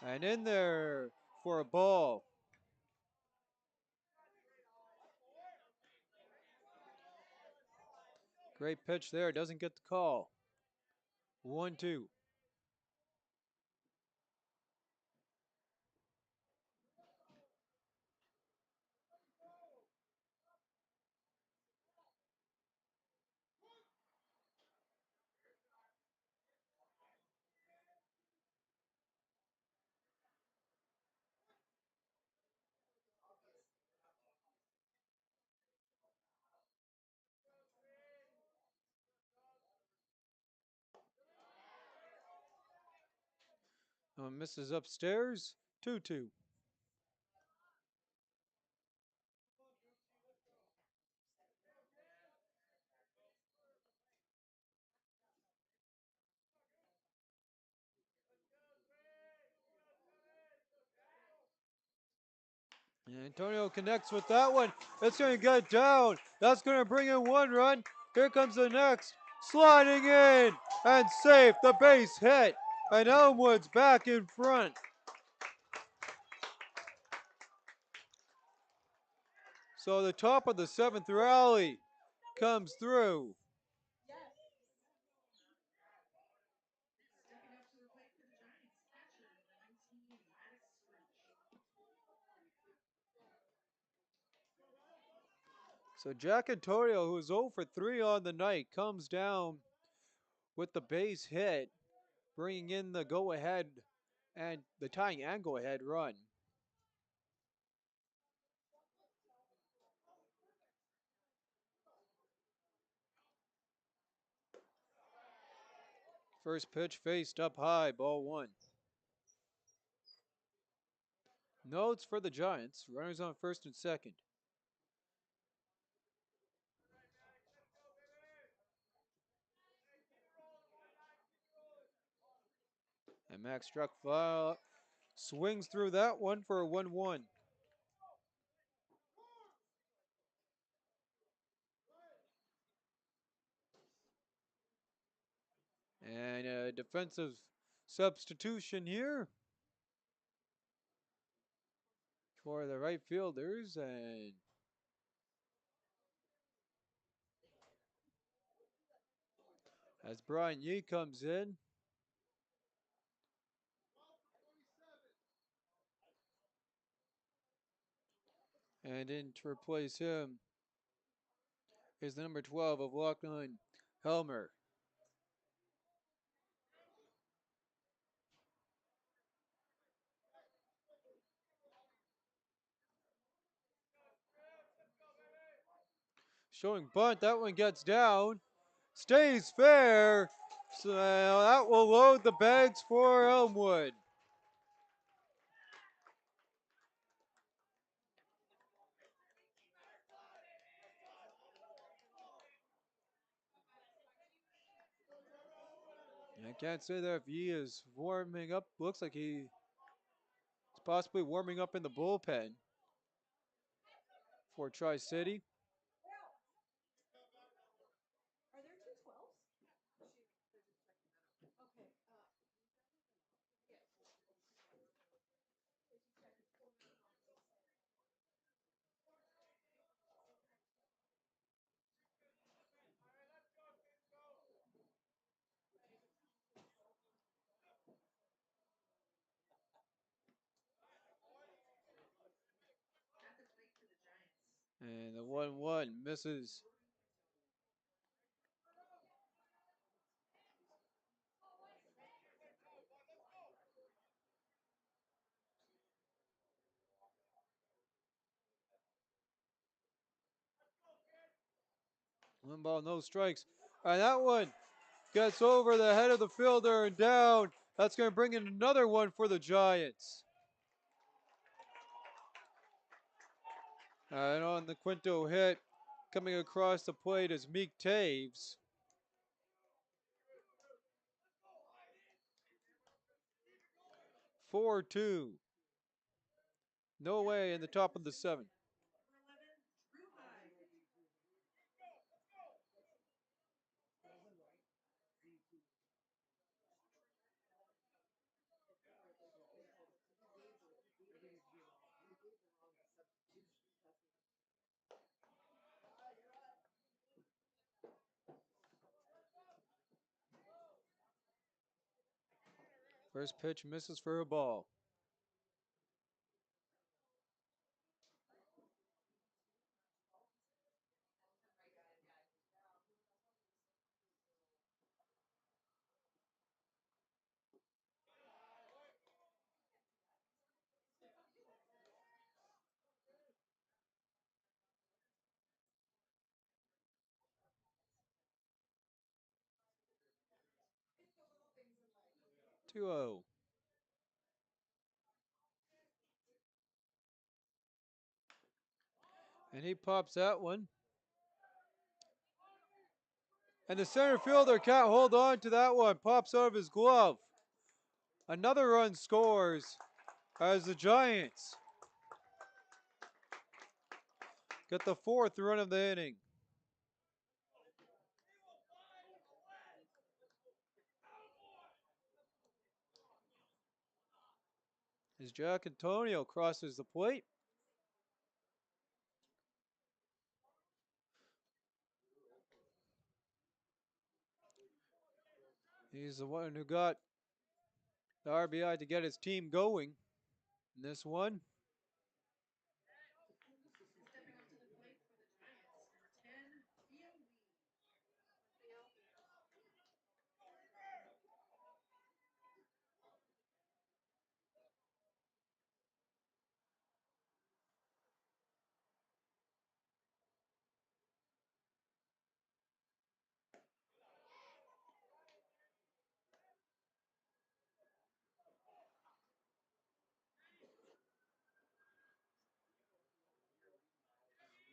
And in there for a ball. Great pitch there, doesn't get the call. 1-2. Misses upstairs. 2-2. Antonio connects with that one. It's going to get down. That's going to bring in 1 run. Here comes the next. Sliding in and safe. The base hit. And Elmwood's back in front. So the top of the 7th rally comes through. So Jack Antonio, who is 0 for 3 on the night, comes down with the base hit, bringing in the go-ahead and the tying and go-ahead run. First pitch faced up high, ball 1. Notes for the Giants, runners on first and second. And Max struck foul, swings through that one for a 1-1. And a defensive substitution here for the right fielders. And as Brian Yee comes in, and in to replace him is the number 12 of Lachlan Helmer. Showing bunt, that one gets down, stays fair, so that will load the bags for Elmwood. I can't say that if he is warming up. Looks like he's possibly warming up in the bullpen for Tri City. And the 1-1 misses. One ball, no strikes. All right, that one gets over the head of the fielder and down. That's going to bring in another one for the Giants. And on the Quinto hit, coming across the plate is Meek Taves. 4-2. No way in the top of the seventh. First pitch misses for a ball. Two zero. And he pops that one. And the center fielder can't hold on to that one. Pops out of his glove. Another run scores as the Giants get the fourth run of the inning. As Jack Antonio crosses the plate. He's the one who got the RBI to get his team going in this one.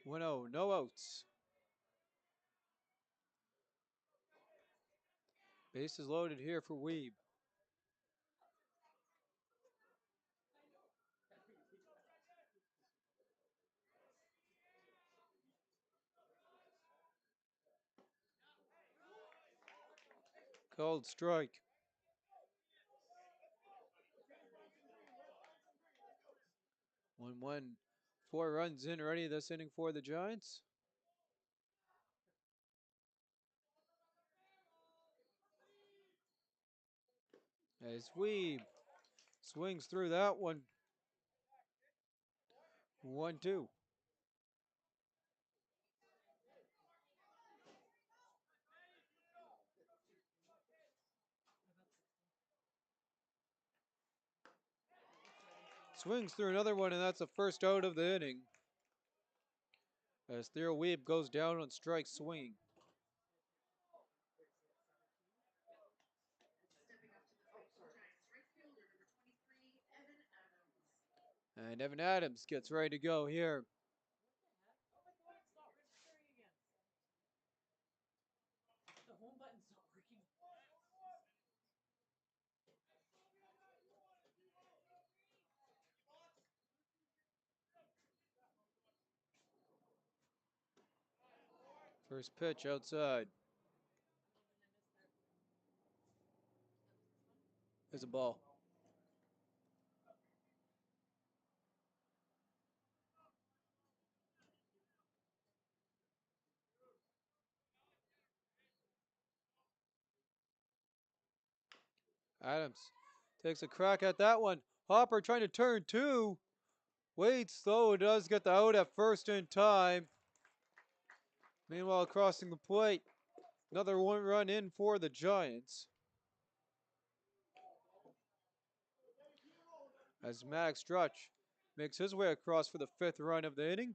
One zero, no outs. Bases loaded here for Weeb. Called strike. 1-1. 4 runs in already this inning for the Giants. As Weeb swings through that one. 1-2. Swings through another one, and that's the first out of the inning. As Theo Weeb goes down on strike swing. And Evan Adams gets ready to go here. First pitch outside. There's a ball. Adams takes a crack at that one. Hopper trying to turn two. Waits though, does get the out at first in time. Meanwhile, crossing the plate, another one run in for the Giants. As Max Drutch makes his way across for the fifth run of the inning.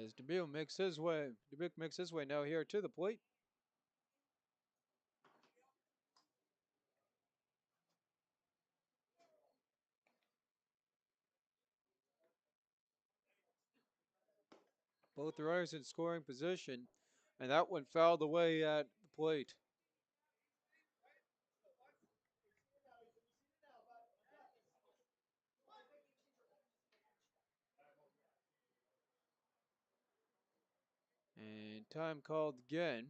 As Dubuque makes his way now here to the plate. Both runners in scoring position, and that one fouled away at the plate. And time called again.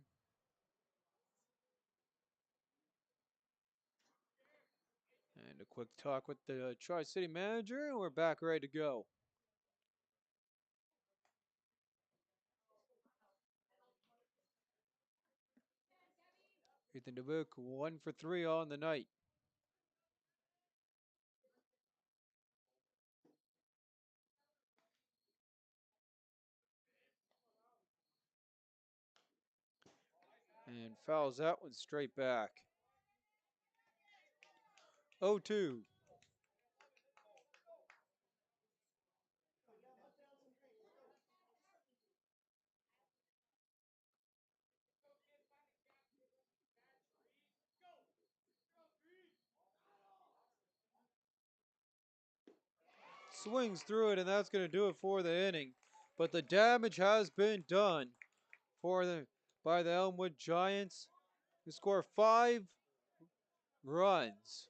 And a quick talk with the Tri-City manager, and we're back ready to go. Ethan Dubuque 1 for 3 on the night. And fouls that one straight back. 0-2. Swings through it, and that's going to do it for the inning. But the damage has been done by the Elmwood Giants, who score 5 runs.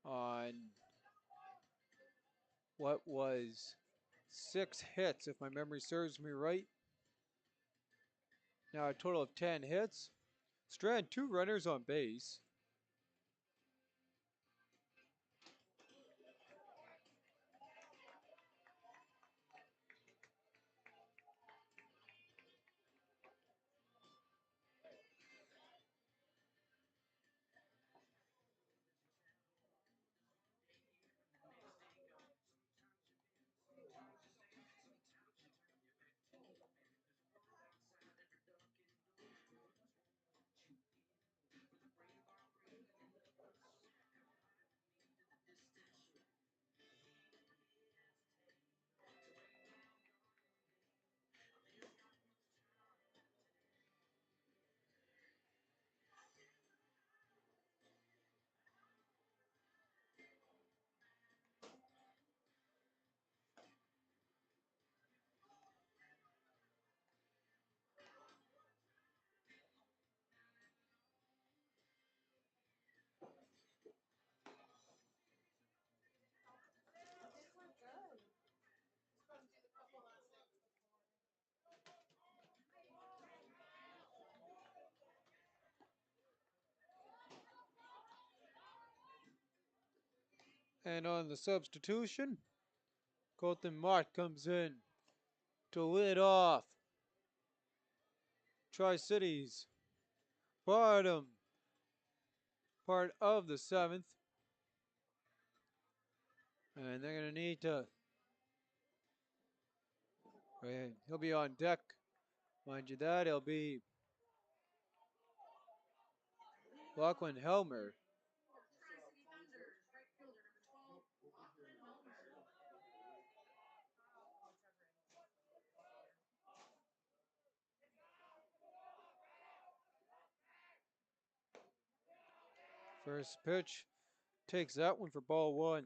On what was 6 hits, if my memory serves me right. Now a total of 10 hits. Strand 2 runners on base. And on the substitution, Colton Mott comes in to lead off Tri-Cities bottom part of the 7th. And they're going to need to, he'll be on deck. Mind you that, he'll be Lachlan Helmer. First pitch, takes that one for ball 1.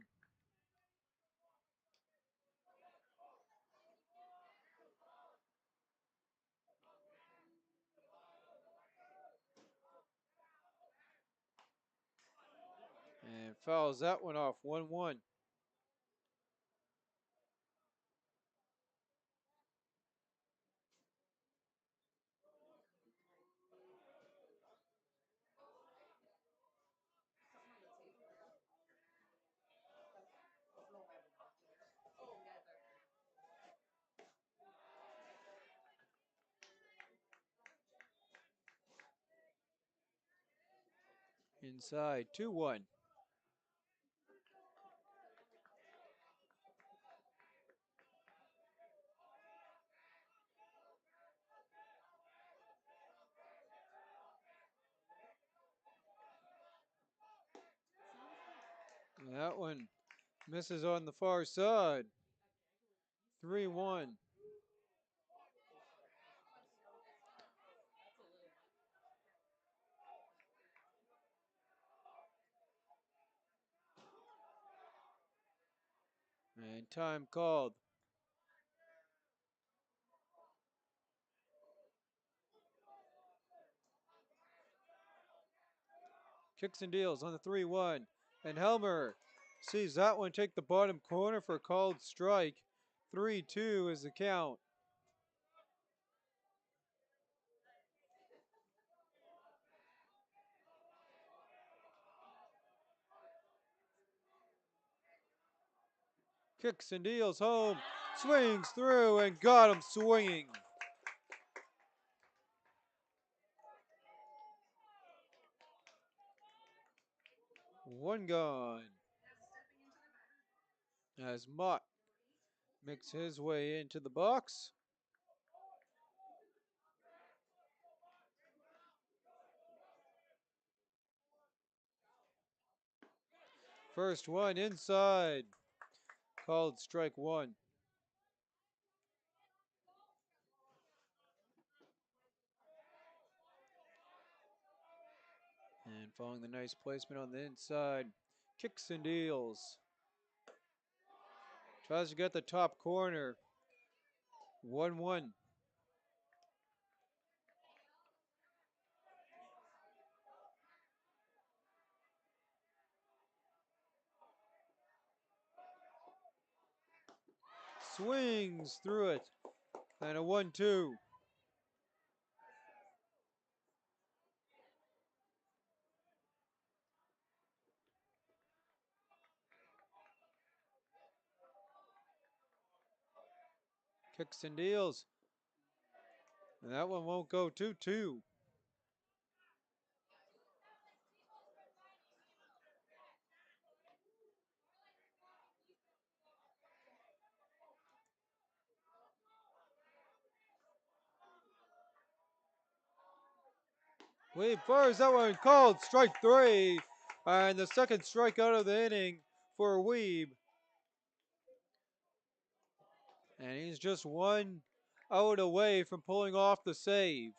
fouls that one off. 1-1. Inside. 2-1. That one misses on the far side. 3-1. And time called. Kicks and deals on the 3-1. And Helmer sees that one take the bottom corner for a called strike. 3-2 is the count. Kicks and deals home. Swings through and got him swinging. One gone. As Mott makes his way into the box. First one inside. Called strike one. And following the nice placement on the inside, kicks and deals. Tries to get the top corner. 1-1. Swings through it. And a 1-2. Kicks and deals. And that one won't go 2-2. Weeb fires that one called strike three. And the second strikeout of the inning for Weeb. And he's just one out away from pulling off the save.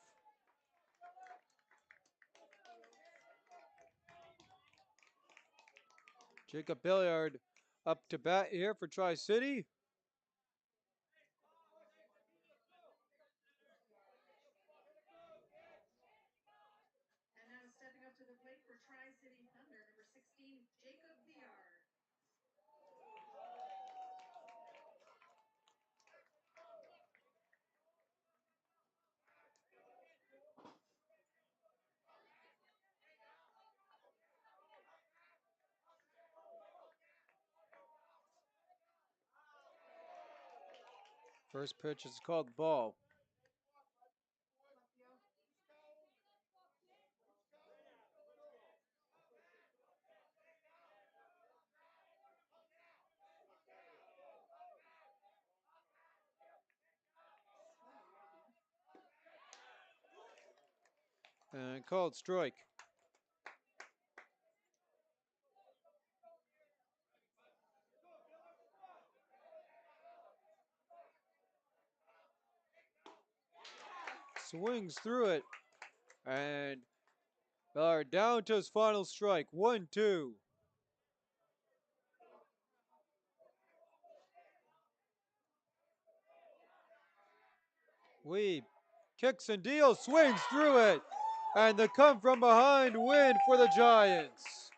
Jacob Billiard up to bat here for Tri-City. And now stepping up to the plate for Tri-City Thunder, number 16, Jacob Villar. First pitch is called ball. And called strike. Swings through it. And Ballard down to his final strike. 1-2. Weeb kicks and deals, swings through it. And the come from behind win for the Giants.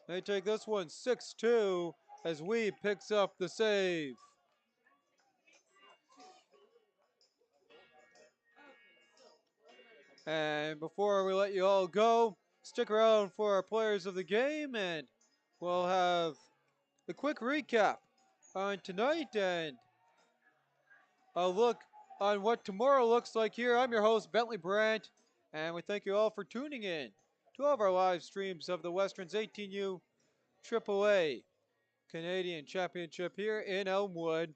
They take this one 6-2 as we picks up the save. And before we let you all go, stick around for our players of the game, and we'll have a quick recap on tonight and a look on what tomorrow looks like here. I'm your host, Bentley Brandt, and we thank you all for tuning in to all of our live streams of the Westerns 18U AAA Canadian Championship here in Elmwood.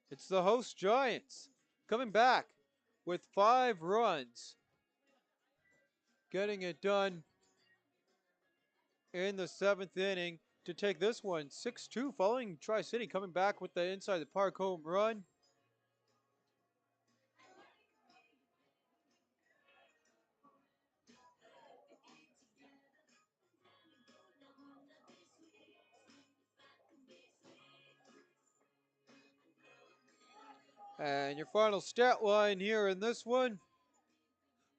It's the host Giants coming back with 5 runs, getting it done in the 7th inning to take this one 6-2, following Tri-City coming back with the inside the park home run. And your final stat line here in this one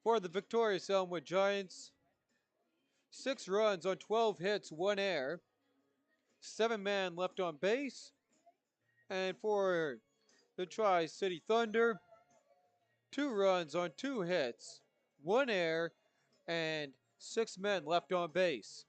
for the victorious Elmwood Giants: 6 runs on 12 hits, 1 error, 7 men left on base. And for the Tri-City Thunder, 2 runs on 2 hits, 1 error, and 6 men left on base.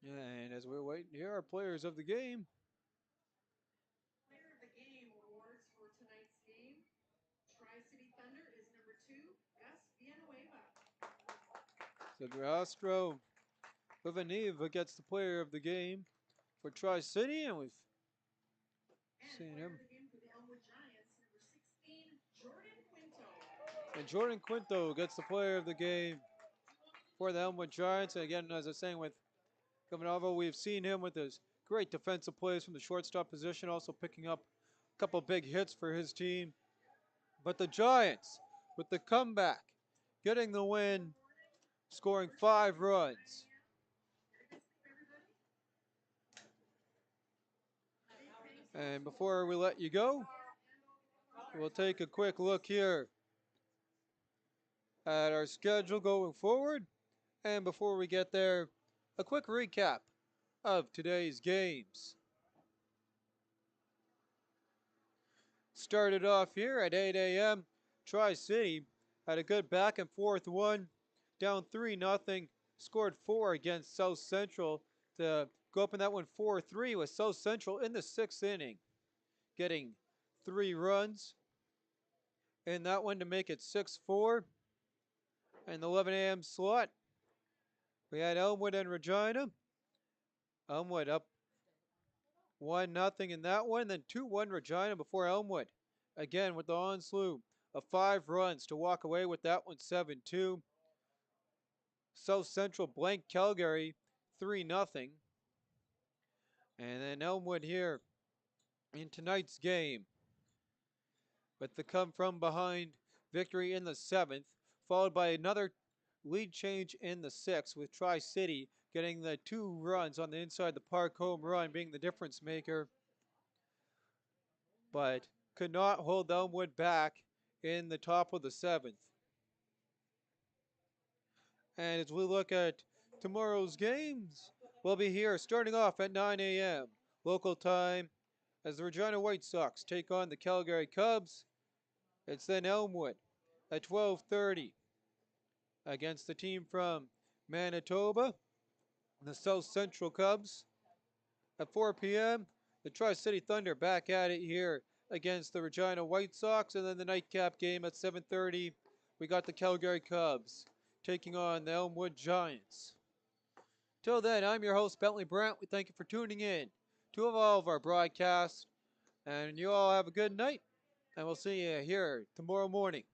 And as we're waiting here, our players of the game. Player of the game awards for tonight's game. Tri-City Thunder is number 2, Gus Villanueva. Astro Vivaneva gets the player of the game for Tri-City, and we've seen him. For the Elmwood Giants, number 16, Jordan Quinto. And Jordan Quinto gets the player of the game for the Elmwood Giants. And again, as I was saying with Gamanavo, we've seen him with his great defensive plays from the shortstop position, also picking up a couple big hits for his team. But the Giants, with the comeback, getting the win, scoring 5 runs. And before we let you go, we'll take a quick look here at our schedule going forward. And before we get there, a quick recap of today's games. Started off here at 8 a.m. Tri-City had a good back and forth one, down 3-0, scored 4 against South Central to go up in that one 4-3 with South Central in the 6th inning, getting 3 runs in that one to make it 6-4. And the 11 a.m. slot, we had Elmwood and Regina. Elmwood up 1-0 in that one, then 2-1 Regina before Elmwood. Again with the onslaught of 5 runs to walk away with that one 7-2. South Central blank Calgary 3-0. And then Elmwood here in tonight's game with the come from behind victory in the 7th, followed by another lead change in the 6th with Tri-City getting the 2 runs on the inside the park home run being the difference maker, but could not hold Elmwood back in the top of the 7th. And as we look at tomorrow's games, we'll be here starting off at 9 a.m. local time as the Regina White Sox take on the Calgary Cubs. It's then Elmwood at 12:30 against the team from Manitoba, the South Central Cubs. At 4 p.m., the Tri-City Thunder back at it here against the Regina White Sox, and then the nightcap game at 7:30, we got the Calgary Cubs taking on the Elmwood Giants. Till then, I'm your host, Bentley Brandt. We thank you for tuning in to all of our broadcasts, and you all have a good night, and we'll see you here tomorrow morning.